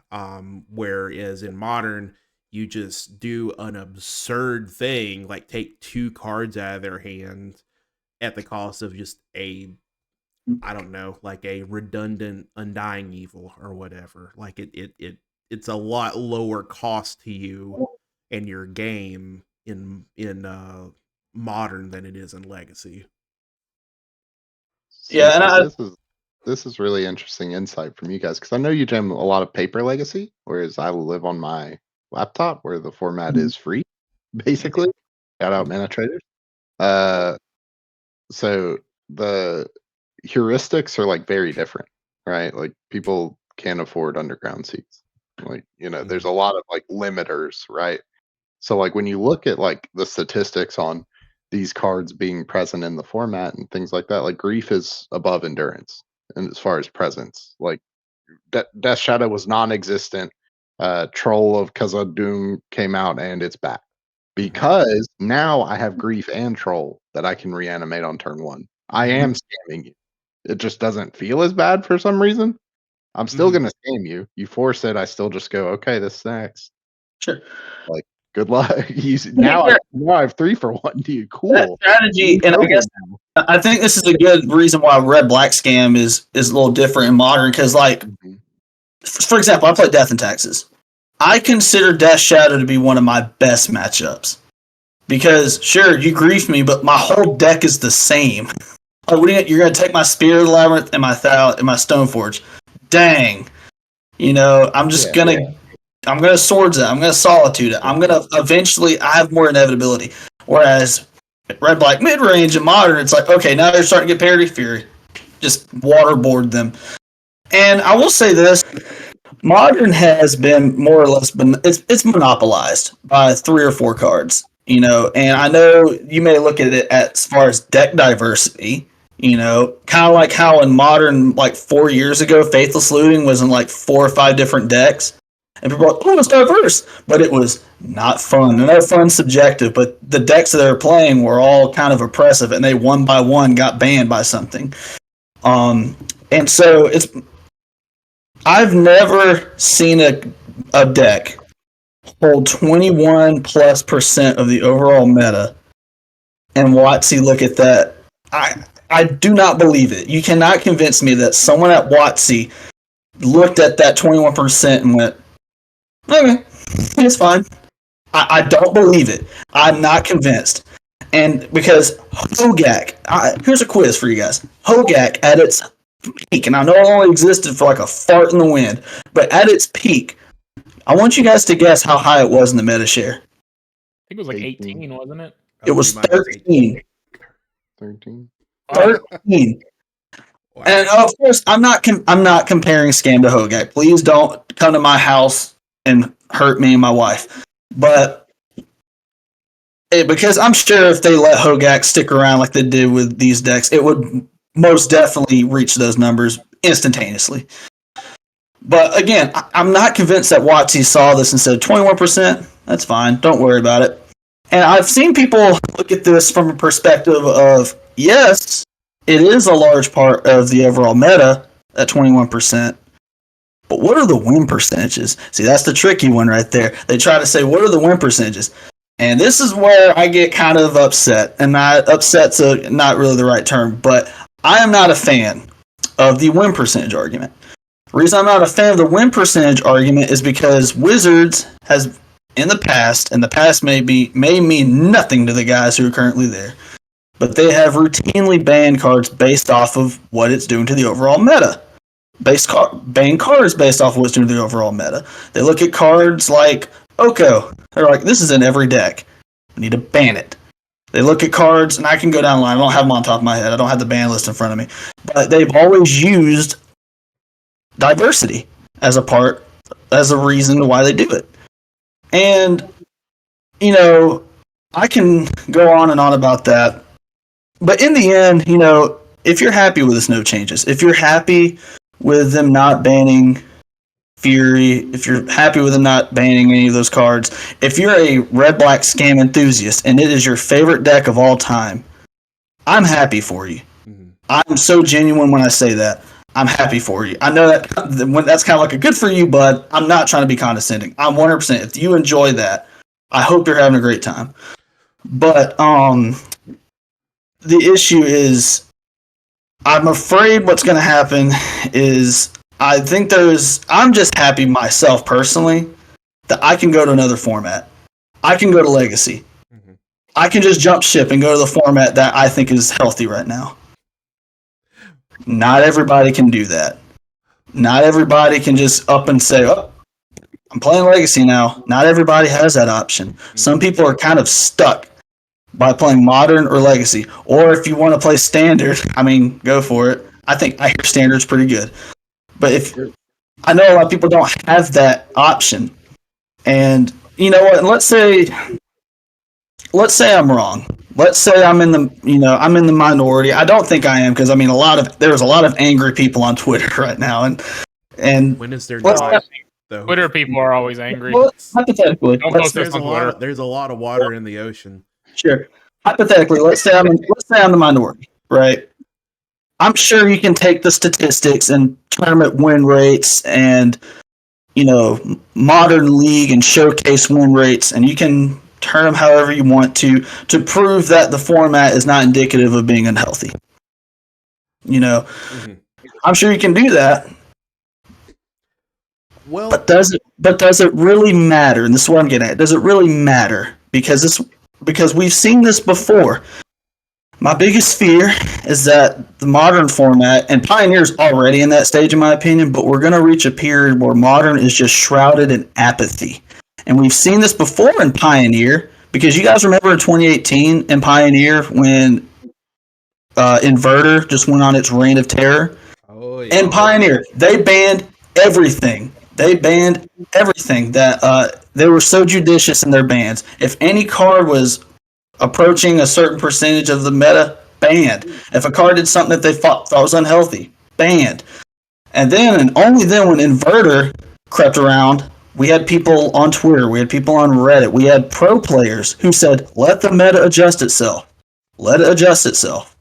Whereas in Modern, you just do an absurd thing, like take 2 cards out of their hand at the cost of just I don't know, like a redundant Undying Evil or whatever. Like it's a lot lower cost to you and your game in Modern than it is in Legacy. Yeah, and this is really interesting insight from you guys, because I know you jam a lot of paper Legacy, whereas I live on my laptop where the format is free, basically. Shout out Mana Traders. So the heuristics are like very different, right? Like people can't afford underground seats. Like, you know, there's a lot of like limiters, right? So like when you look at like the statistics on these cards being present in the format and things like that, like Grief is above Endurance, and as far as presence, like Death Shadow was non-existent. Troll of Khazad-dûm came out and it's back because now I have Grief and Troll that I can reanimate on turn 1. I am scamming you. It just doesn't feel as bad for some reason. I'm still gonna scam you. You force it, I still just go, okay, this next. Sure. Like, good luck. Now I have 3-for-1. Dude, cool. That strategy, and I think this is a good reason why Red Black Scam is a little different in Modern, because like, for example, I play Death and Taxes. I consider Death Shadow to be one of my best matchups because sure, you grief me, but my whole deck is the same. Like, you're gonna take my Spear of the Labyrinth and my Stoneforge. Dang, you know, I'm just gonna Swords it. I'm gonna Solitude it. I'm gonna eventually. I have more inevitability. Whereas Red Black mid range and Modern, it's like, okay, now they're starting to get Parity Fury. Just waterboard them. And I will say this: Modern has been more or less it's monopolized by 3 or 4 cards. You know, and I know you may look at it as far as deck diversity. You know, kind of like how in Modern, like 4 years ago, Faithless Looting was in like 4 or 5 different decks. And people were like, oh, it's diverse. But it was not fun. And fun subjective, but the decks that they were playing were all kind of oppressive, and they one by one got banned by something. And so I've never seen a deck hold 21+% of the overall meta, and WotC look at that. I do not believe it. You cannot convince me that someone at WotC looked at that 21% and went, okay, it's fine. I don't believe it. I'm not convinced. And because Hogak, here's a quiz for you guys. Hogak at its peak, and I know it only existed for like a fart in the wind, but at its peak, I want you guys to guess how high it was in the meta share. I think it was like 18, wasn't it? It was 13. 13. 13. Wow. And of course, I'm not comparing Scam to Hogak. Please don't come to my house and hurt me and my wife. But because I'm sure if they let Hogak stick around like they did with these decks, it would most definitely reach those numbers instantaneously. But again, I'm not convinced that WotC saw this and said 21%. That's fine. Don't worry about it. And I've seen people look at this from a perspective of, yes, it is a large part of the overall meta at 21%. But what are the win percentages? See, that's the tricky one right there. They try to say, what are the win percentages? And this is where I get kind of upset. And upset's not really the right term, but I am not a fan of the win percentage argument. The reason I'm not a fan of the win percentage argument is because Wizards has, in the past, and the past may mean nothing to the guys who are currently there, but they have routinely banned cards based off of what it's doing to the overall meta. Ban cards based off of what's doing to the overall meta. They look at cards like Oko. They're like, this is in every deck. We need to ban it. They look at cards, and I can go down the line. I don't have them on top of my head. I don't have the ban list in front of me. But they've always used diversity as a reason why they do it. And, I can go on and on about that. But in the end, if you're happy with this no changes, if you're happy with them not banning Fury, if you're happy with them not banning any of those cards, if you're a red-black Scam enthusiast and it is your favorite deck of all time, I'm happy for you. Mm-hmm. I'm so genuine when I say that. I'm happy for you. I know that's kind of like a good for you, but I'm not trying to be condescending. I'm 100%. If you enjoy that, I hope you're having a great time. But the issue is, I'm afraid what's going to happen is I'm just happy myself personally that I can go to another format. I can go to Legacy. Mm-hmm. I can just jump ship and go to the format that I think is healthy right now. Not everybody can do that. Not everybody can just up and say, oh, I'm playing Legacy now. Not everybody has that option. Mm-hmm. Some people are kind of stuck by playing Modern or Legacy. Or if you want to play Standard, go for it. I hear Standard's pretty good. But I know a lot of people don't have that option. And you know what? And let's say I'm wrong. Let's say I'm in the minority. I don't think I am, because there's a lot of angry people on Twitter right now, and when is there not? Twitter people are always angry. Well, hypothetically, there's a lot of water in the ocean. Sure. Hypothetically, let's say I'm the minority, right? I'm sure you can take the statistics and tournament win rates and Modern League and showcase win rates, and you can turn them however you want to prove that the format is not indicative of being unhealthy. Mm-hmm. I'm sure you can do that. Well, but does it really matter? And this is what I'm getting at. Does it really matter? Because we've seen this before. My biggest fear is that the Modern format, and Pioneer's already in that stage in my opinion, but we're going to reach a period where Modern is just shrouded in apathy. And we've seen this before in Pioneer, because you guys remember in 2018 in Pioneer when Inverter just went on its reign of terror? Oh, yeah. In Pioneer, they banned everything. That they were so judicious in their bans. If any card was approaching a certain percentage of the meta, banned. If a card did something that they thought was unhealthy, banned. And only then when Inverter crept around We had people on Twitter, we had people on Reddit, we had pro players who said, let the meta adjust itself. Let it adjust itself.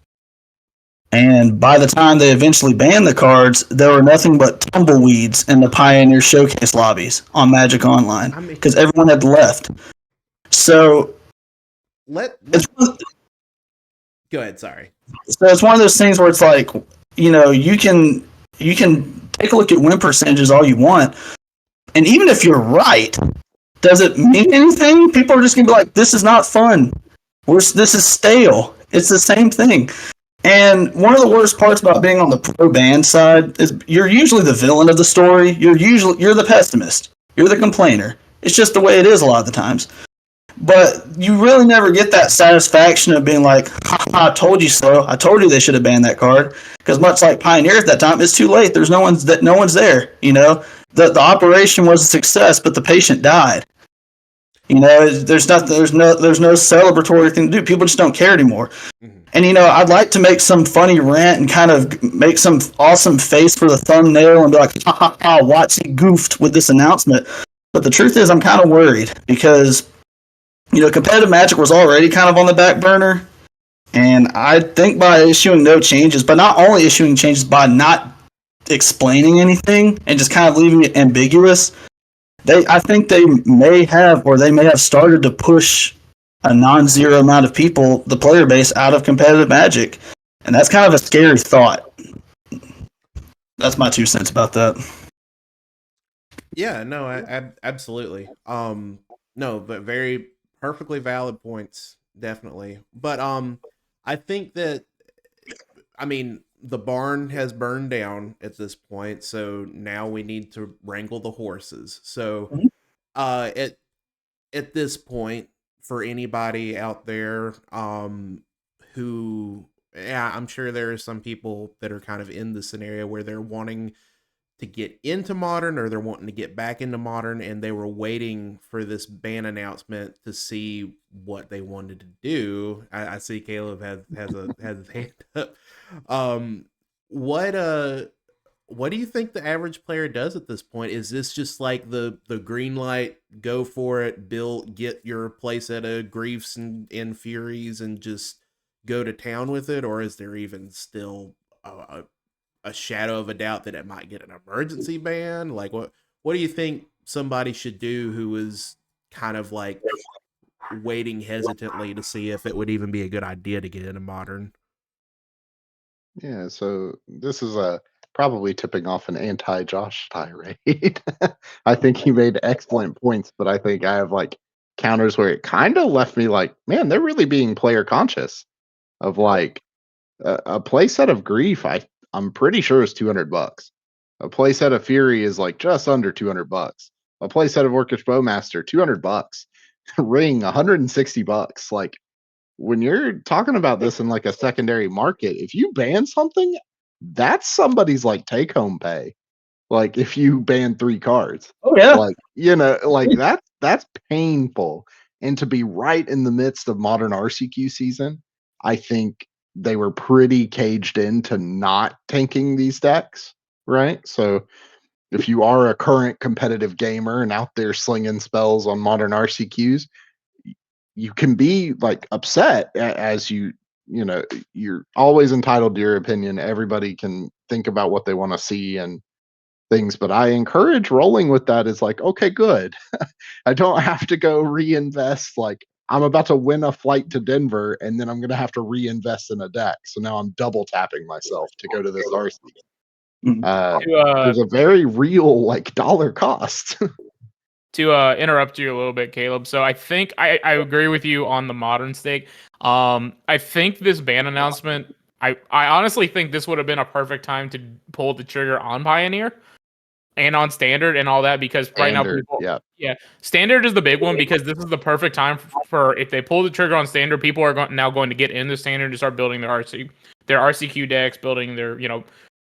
And by the time they eventually banned the cards, there were nothing but tumbleweeds in the Pioneer Showcase lobbies on Magic Online because everyone had left. So Go ahead. Sorry. So it's one of those things where it's like, you can take a look at win percentages all you want, and even if you're right, does it mean anything? People are just gonna be like, this is not fun. This is stale. It's the same thing. And one of the worst parts about being on the pro ban side is you're usually the villain of the story. You're the pessimist. You're the complainer. It's just the way it is a lot of the times. But you really never get that satisfaction of being like, I told you so. I told you they should have banned that card. Because much like Pioneer at that time, it's too late. There's no one's there. The operation was a success, but the patient died. There's no celebratory thing to do. People just don't care anymore. Mm-hmm. And I'd like to make some funny rant and kind of make some awesome face for the thumbnail and be like, Watsy goofed with this announcement. But the truth is, I'm kind of worried because competitive Magic was already kind of on the back burner, and I think by issuing no changes, but not only issuing changes, by not explaining anything and just kind of leaving it ambiguous, I think they may have started to push a non-zero amount of people, the player base, out of competitive Magic, and that's kind of a scary thought. That's my 2 cents about that. Yeah, no, absolutely. No, but very perfectly valid points, definitely. But I think that, the barn has burned down at this point, so now we need to wrangle the horses. So at this point, for anybody out there who, I'm sure there are some people that are kind of in the scenario where they're wanting to get into Modern, or they're wanting to get back into Modern, and they were waiting for this ban announcement to see what they wanted to do. I see Caleb has his hand up. What do you think the average player does at this point? Is this just like the green light, go for it, get your playset of Griefs and Furies and just go to town with it? Or is there even still a shadow of a doubt that it might get an emergency ban? Like, what do you think somebody should do who is kind of like waiting hesitantly to see if it would even be a good idea to get into Modern? Yeah, so this is probably tipping off an anti-Josh tirade. I think he made excellent points, but I think I have like counters where it kind of left me like, man, they're really being player conscious of like a playset of Grief. I'm pretty sure is $200. A playset of Fury is like just under $200. A playset of Orcish Bowmaster, $200. Ring, $160. Like, when you're talking about this in like a secondary market, if you ban something, that's somebody's like take home pay. Like if you ban 3 cards. Oh yeah. Like, like that's painful. And to be right in the midst of Modern RCQ season, I think they were pretty caged into not tanking these decks, right? So if you are a current competitive gamer and out there slinging spells on Modern RCQs, you can be like upset as you're always entitled to your opinion. Everybody can think about what they want to see and things, but I encourage rolling with that. Is like, okay, good. I don't have to go reinvest. Like, I'm about to win a flight to Denver and then I'm going to have to reinvest in a deck. So now I'm double tapping myself to go to this RC. There's a very real like dollar cost. To interrupt you a little bit, Caleb. So I think I agree with you on the Modern stake. I think this ban announcement, I honestly think this would have been a perfect time to pull the trigger on Pioneer and on Standard and all that, because right now people, yeah, Standard is the big one, because this is the perfect time for if they pull the trigger on Standard, people are now going to get into Standard and start building their RCQ decks, building their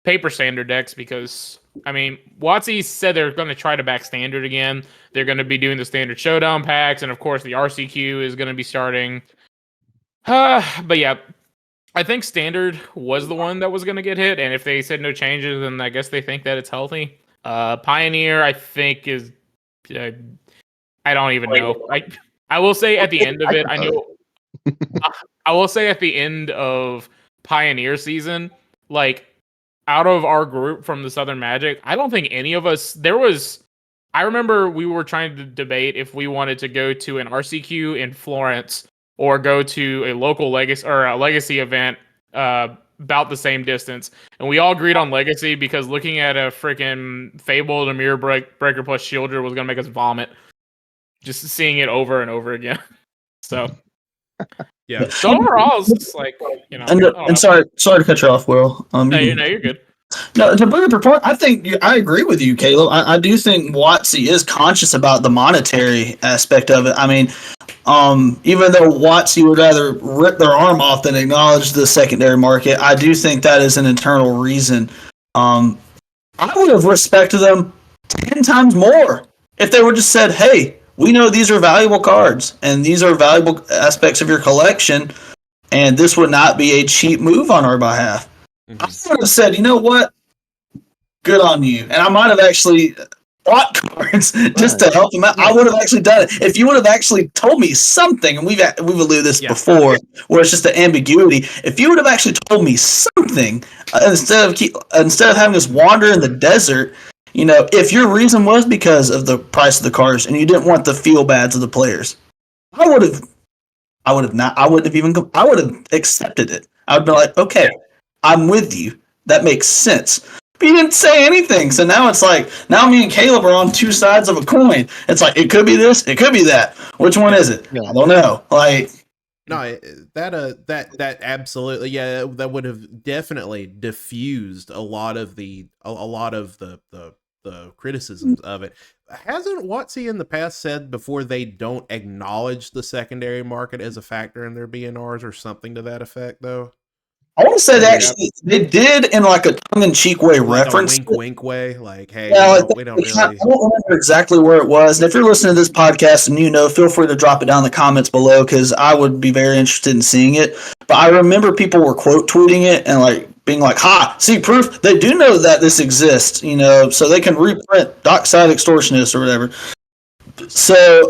paper Standard decks, because WotC said they're going to try to back Standard again. They're going to be doing the Standard Showdown packs, and of course the RCQ is going to be starting. But yeah, I think Standard was the one that was going to get hit, and if they said no changes, then I guess they think that it's healthy. Pioneer, I think, is I don't even know. I will say at the end of it, I knew. I will say at the end of Pioneer season, like out of our group from the Southern Magic, I don't think any of us I remember we were trying to debate if we wanted to go to an RCQ in Florence or go to a local legacy or a legacy event about the same distance, and we all agreed on legacy because looking at a freaking Fabled Mirror Breaker plus Shielder was gonna make us vomit just seeing it over and over again. So. Yeah. So overall, it's just like, you know. And sorry to cut you off, Will. No, you're good. No, to bring up your point, I think I agree with you, Caleb. I do think WotC is conscious about the monetary aspect of it. I mean, even though WotC would rather rip their arm off than acknowledge the secondary market, I do think that is an internal reason. I would have respected them 10 times more if they were just said, hey, we know these are valuable cards and these are valuable aspects of your collection, and this would not be a cheap move on our behalf. Mm-hmm. I would have said, you know what? Good on you. And I might have actually bought cards just to help them out. I would have actually done it. If you would have actually told me something, and we've alluded this before, where it's just the ambiguity. If you would have actually told me something instead of having us wander in the desert, you know, if your reason was because of the price of the cards and you didn't want the feel bads of the players, I would have accepted it. I would be like, okay, I'm with you. That makes sense. But you didn't say anything. So now it's like, now me and Caleb are on two sides of a coin. It's like, it could be this, it could be that. Which one is it? I don't know. Like, no, that absolutely, yeah, that would have definitely diffused a lot of the criticisms of it. Hasn't WotC in the past said before they don't acknowledge the secondary market as a factor in their BNRs or something to that effect, though? I want to say they did in like a tongue-in-cheek way, like reference a wink way, like, hey, we don't really. I don't remember exactly where it was. And if you're listening to this podcast and you know, feel free to drop it down in the comments below because I would be very interested in seeing it. But I remember people were quote tweeting it and like being like, "Ha, see proof they do know that this exists, you know, so they can reprint Dockside Extortionist or whatever." So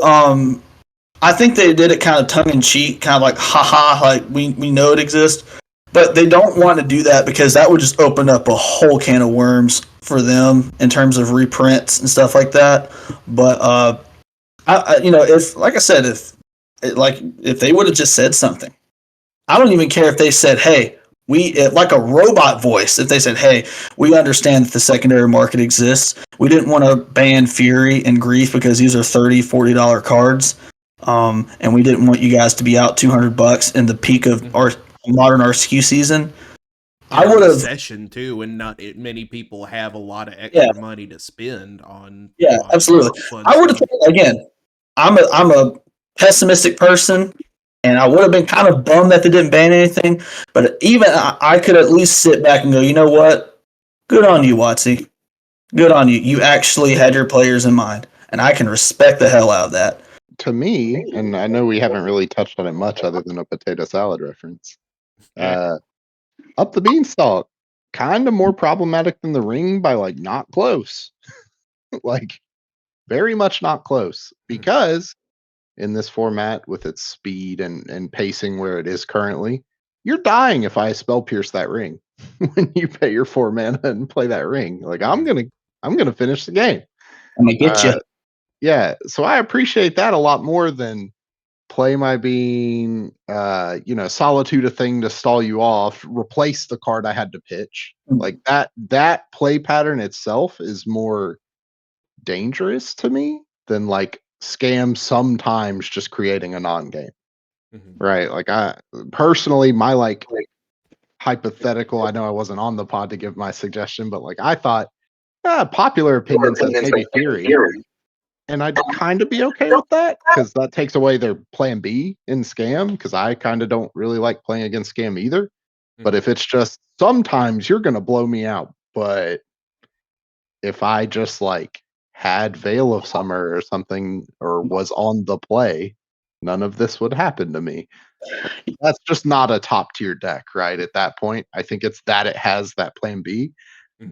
I think they did it kind of tongue-in-cheek, kind of like, "Ha, like we know it exists." But they don't want to do that because that would just open up a whole can of worms for them in terms of reprints and stuff like that. But if like I said, if they would have just said something, I don't even care if they said, "Hey, like a robot voice." If they said, "Hey, we understand that the secondary market exists. We didn't want to ban Fury and Grief because these are $30, $40 cards, and we didn't want you guys to be out $200 in the peak of our modern RSQ season." I would have session too, when not many people have a lot of extra money to spend on. Yeah, absolutely. I would have again. I'm a pessimistic person, and I would have been kind of bummed that they didn't ban anything. But even I could at least sit back and go, you know what? Good on you, WotC. Good on you. You actually had your players in mind, and I can respect the hell out of that. To me, and I know we haven't really touched on it much other than a potato salad reference. Up the beanstalk, kind of more problematic than the ring by like not close, like very much not close, because in this format with its speed and pacing where it is currently, you're dying if I spell pierce that ring when you pay your 4 mana and play that ring. Like I'm gonna finish the game. I'm gonna get you. Yeah, so I appreciate that a lot more than play my bean, solitude a thing to stall you off, replace the card I had to pitch. Like that play pattern itself is more dangerous to me than like scam sometimes just creating a non-game. Right? Like I personally, my like hypothetical, I know I wasn't on the pod to give my suggestion, but like I thought popular opinion says maybe Fury. And I'd kind of be okay with that because that takes away their plan B in scam, because I kind of don't really like playing against scam either. But if it's just sometimes you're going to blow me out. But if I just like had Veil of Summer or something or was on the play, none of this would happen to me. That's just not a top tier deck, right? At that point, I think it's that it has that plan B.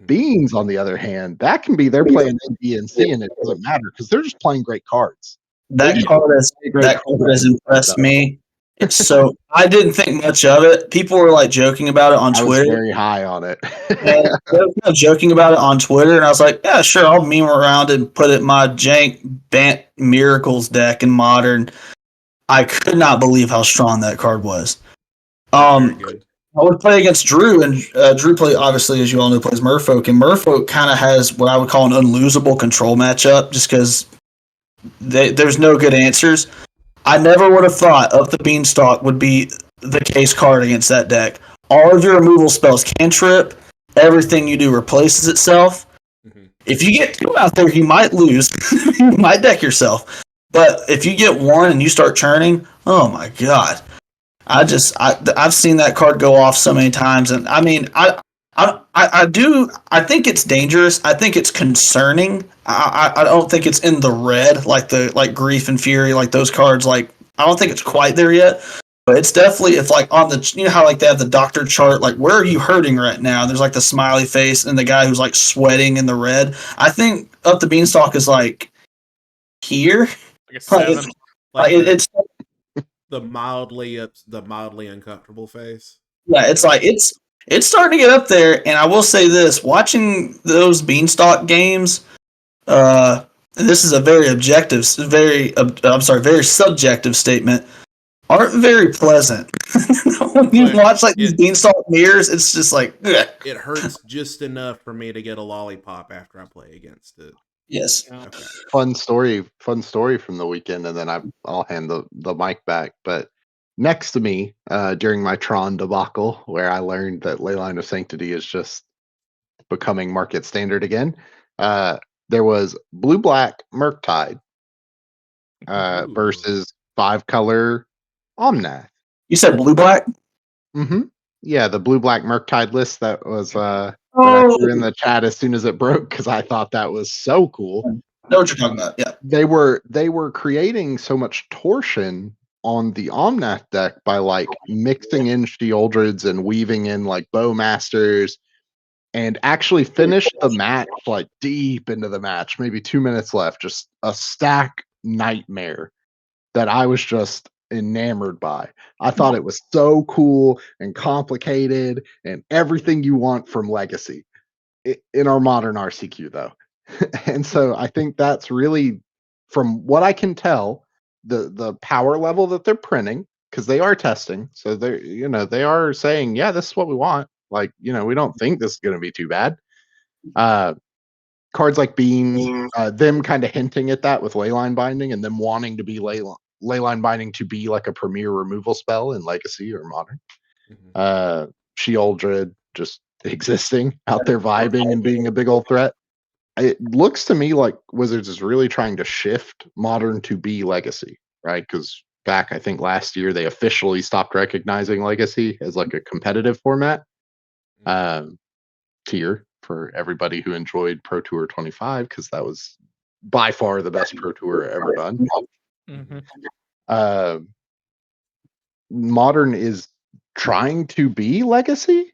Beans, on the other hand, that can be they're playing A, B, and C, and it doesn't matter because they're just playing great cards. That card has impressed me. It's so I didn't think much of it. People were like joking about it on I Twitter. was very high on it. They were joking about it on Twitter, and I was like, yeah, sure, I'll meme around and put it in my jank Bant Miracles deck in Modern. I could not believe how strong that card was. Very good. I would play against Drew, and Drew obviously, as you all know, plays Merfolk, and Merfolk kind of has what I would call an unlosable control matchup, just because there's no good answers. I never would have thought Up the Beanstalk would be the case card against that deck. All of your removal spells cantrip. Everything you do replaces itself. If you get 2 out there, you might lose. You might deck yourself. But if you get 1 and you start churning, oh my god! I've seen that card go off so many times, and I mean, I think it's dangerous. I think it's concerning. I don't think it's in the red like Grief and Fury, like those cards. Like I don't think it's quite there yet. But it's definitely, if like on the, you know how like they have the doctor chart, like where are you hurting right now? There's like the smiley face and the guy who's like sweating in the red. I think Up the Beanstalk is like here. Like a 7. It's the mildly uncomfortable face. Yeah, it's like it's starting to get up there. And I will say this: watching those Beanstalk games, this is a very very subjective statement, aren't very pleasant. When you watch like these Beanstalk mirrors, it's just like ugh. It hurts just enough for me to get a lollipop after I play against it. Yes. Okay. Fun story from the weekend, and then I'll hand the mic back. But next to me, during my Tron debacle, where I learned that Leyline of Sanctity is just becoming market standard again, there was blue-black Murktide versus 5-color Omnath. You said blue-black? Mm-hmm. Yeah, the blue-black Murktide list that was that I threw in the chat as soon as it broke because I thought that was so cool. I know what you're talking about. Yeah, they were creating so much torsion on the Omnath deck by like mixing in Sheoldreds and weaving in like Bowmasters, and actually finished the match like deep into the match, maybe 2 minutes left, just a stack nightmare that I was just enamored by. I thought it was so cool and complicated and everything you want from Legacy in our modern RCQ though. And so I think that's really, from what I can tell, the power level that they're printing, because they are testing. So they are saying, yeah, this is what we want. Like, we don't think this is going to be too bad. Cards like Beans, them kind of hinting at that with Leyline Binding, and them wanting to be Leyline Binding to be like a premier removal spell in Legacy or Modern. Sheoldred just existing out there vibing and being a big old threat. It looks to me like Wizards is really trying to shift Modern to be Legacy, right? Because back, I think last year, they officially stopped recognizing Legacy as like a competitive format tier for everybody who enjoyed Pro Tour 25, because that was by far the best Pro Tour ever done. Modern is trying to be Legacy,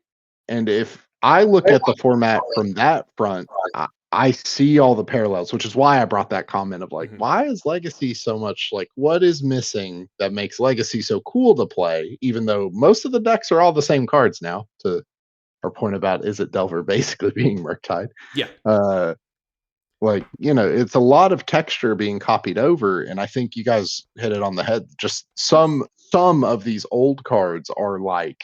and if I look at the format from that front, I see all the parallels, which is why I brought that comment of like, why is Legacy so much like, what is missing that makes Legacy so cool to play, even though most of the decks are all the same cards now, to our point about Is It Delver basically being Murktide. Yeah. It's a lot of texture being copied over, and I think you guys hit it on the head. Just some of these old cards are like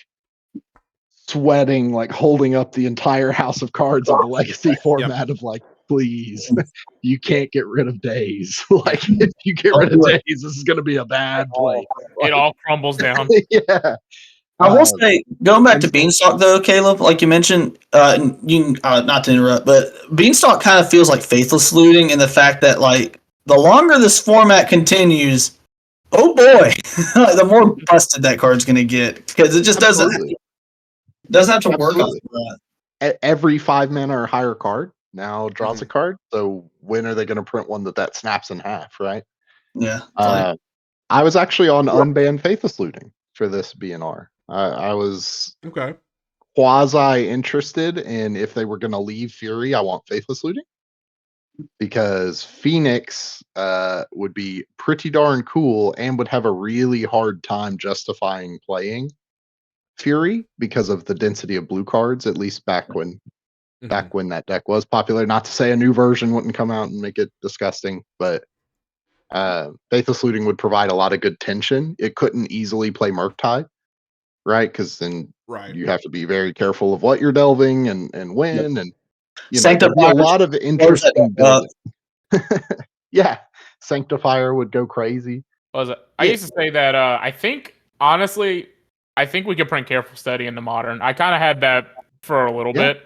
sweating, like holding up the entire house of cards of the Legacy format of like, please, you can't get rid of Days. Like, if you get rid of Days, this is going to be a bad play. It all crumbles down. Yeah. I will say, going back to Beanstalk though, Caleb, like you mentioned, not to interrupt, but Beanstalk kind of feels like faithless looting in the fact that like the longer this format continues, oh boy, the more busted that card's going to get, because it just doesn't have to work on that. Every 5 mana or higher card now draws a card. So when are they going to print one that snaps in half, right? Yeah. I was actually on unbanned faithless looting for this BNR. I was okay. quasi interested in if they were going to leave Fury. I want Faithless Looting because Phoenix would be pretty darn cool and would have a really hard time justifying playing Fury because of the density of blue cards. At least back when that deck was popular. Not to say a new version wouldn't come out and make it disgusting, but Faithless Looting would provide a lot of good tension. It couldn't easily play Murktide, right? Because then you have to be very careful of what you're delving and when, and there'd be a lot of interesting building. Yeah, Sanctifier would go crazy. I used to say that I think honestly, I think we could print Careful Study into Modern. I kind of had that for a little bit.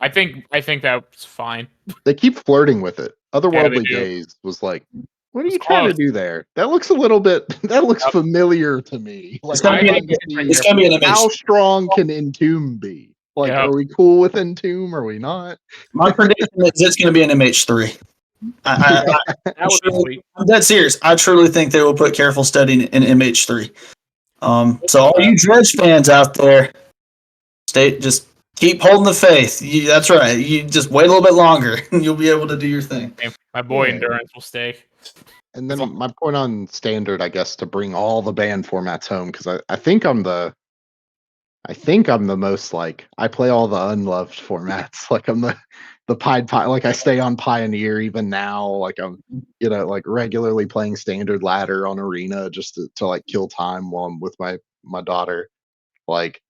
I think that's fine. They keep flirting with it. Otherworldly Gaze was like, what are you trying to do there? That looks a little bit. That looks familiar to me. Like, it's gonna be an image. How strong can Entomb be? Like, are we cool with Entomb? Are we not? My prediction is it's going to be an MH3. I'm dead serious. I truly think they will put Careful Study in MH3. So all you Dredge fans out there, just keep holding the faith. That's right. You just wait a little bit longer, and you'll be able to do your thing. My boy Endurance will stay. And then my point on Standard, I guess, to bring all the band formats home, because I think I'm the most like I play all the unloved formats. Like I'm the Pied like I stay on Pioneer even now. Like I'm like regularly playing Standard Ladder on Arena just to like kill time while I'm with my daughter. Like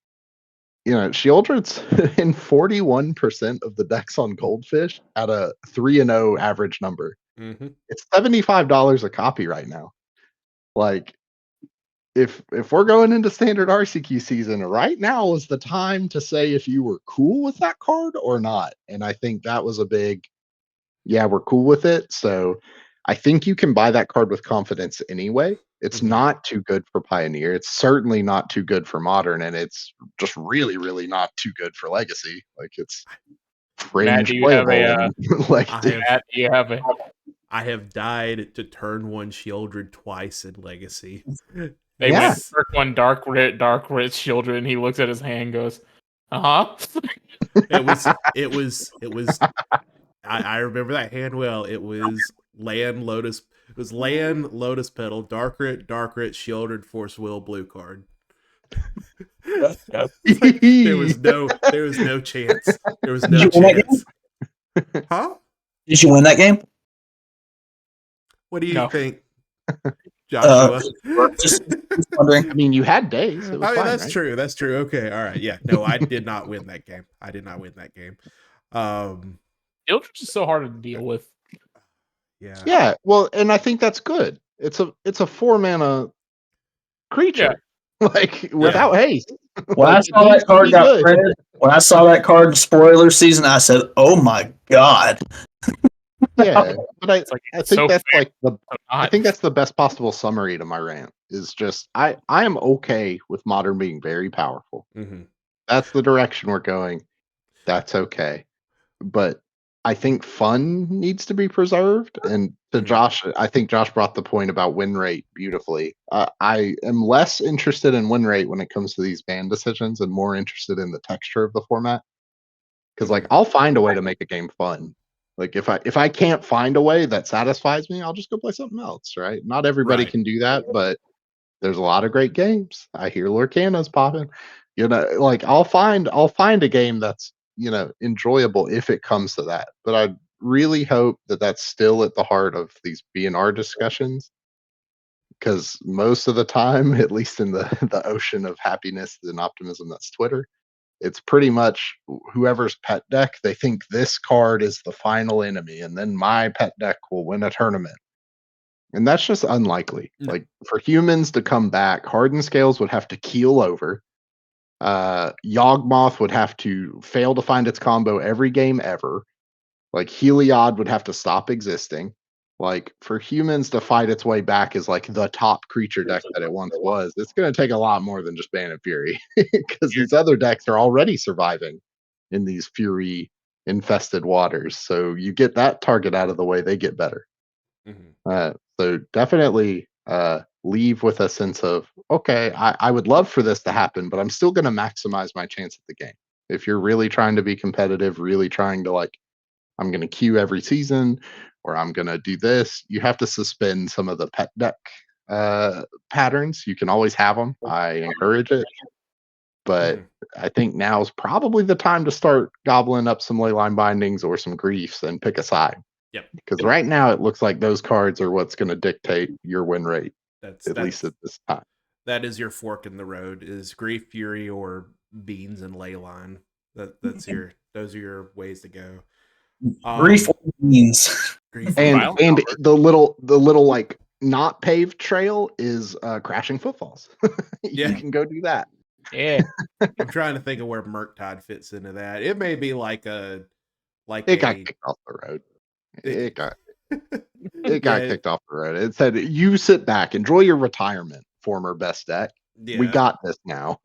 Sheoldred's in 41% of the decks on Goldfish at a 3-0 average number. It's $75 a copy right now. Like, if we're going into Standard RCQ season, right now is the time to say if you were cool with that card or not. And I think that was a big, we're cool with it. So I think you can buy that card with confidence anyway. It's not too good for Pioneer. It's certainly not too good for Modern, and it's just really, really not too good for Legacy. Like it's fringe playable. I have died to turn one Sheoldred twice in Legacy. They went first one Dark Rit Sheoldred, and he looks at his hand and goes, It was I remember that hand well. It was Land Lotus. It was Land Lotus Petal, Dark Rit, Sheoldred, Force Will, blue card. There was no chance. There was no chance. Huh? Did you win that game? What do you think, Joshua? Just wondering. I mean, you had days. It was fine, that's right? true. That's true. Okay. All right. Yeah. No, I did not win that game. Sheoldred's just so hard to deal with. Yeah. Yeah. Well, and I think that's good. It's a 4-mana creature. Like without haste. When I saw that card got printed, when I saw that card in spoiler season, I said, "Oh my god!" Yeah, but I think that's like I think that's the best possible summary to my rant. Is just I am okay with Modern being very powerful. That's the direction we're going. That's okay, but I think fun needs to be preserved. And to Josh, I think Josh brought the point about win rate beautifully. I am less interested in win rate when it comes to these ban decisions, and more interested in the texture of the format. Because like I'll find a way to make a game fun. Like if I can't find a way that satisfies me, I'll just go play something else, right? Not everybody can do that, but there's a lot of great games. I hear Lorcana's popping. Like I'll find a game that's enjoyable if it comes to that. But I really hope that that's still at the heart of these BNR discussions, because most of the time, at least in the ocean of happiness and optimism that's Twitter, it's pretty much whoever's pet deck, they think this card is the final enemy, and then my pet deck will win a tournament. And that's just unlikely. Like for humans to come back, Hardened Scales would have to keel over. Yawgmoth would have to fail to find its combo every game ever. Like Heliod would have to stop existing. Like for humans to fight its way back as like the top creature deck that it once was, it's going to take a lot more than just Ban and Fury, because these other decks are already surviving in these Fury infested waters. So you get that target out of the way, they get better. So definitely leave with a sense of, okay, I would love for this to happen, but I'm still going to maximize my chance at the game. If you're really trying to be competitive, really trying to like, I'm going to queue every season or I'm going to do this, you have to suspend some of the pet deck patterns. You can always have them. I encourage it. But I think now is probably the time to start gobbling up some leyline bindings or some griefs and pick a side. Yep. Because right now it looks like those cards are what's going to dictate your win rate, at least at this time. That is your fork in the road, is Grief, Fury, or Beans and Leyline. Those are your ways to go. Grief means. And the little like not paved trail is Crashing Footfalls. You can go do that. Yeah. I'm trying to think of where Murktide fits into that. It may be like it got kicked off the road. It got kicked off the road. It said, "You sit back, enjoy your retirement, former best deck. We got this now."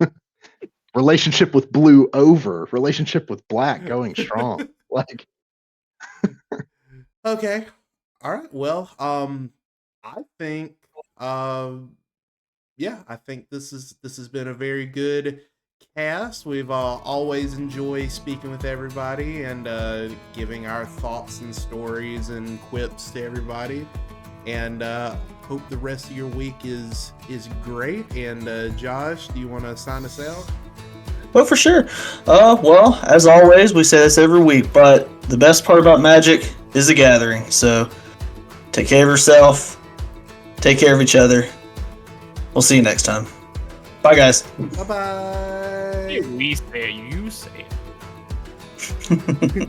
Relationship with blue over. Relationship with black going strong. Like, okay, all right. Well, I think, I think this has been a very good cast. We've always enjoyed speaking with everybody and giving our thoughts and stories and quips to everybody. And hope the rest of your week is great. And Josh, do you want to sign us out? Well, for sure. Well, as always, we say this every week, but the best part about Magic is the gathering. So take care of yourself. Take care of each other. We'll see you next time. Bye, guys. Bye-bye. We say it, you say it.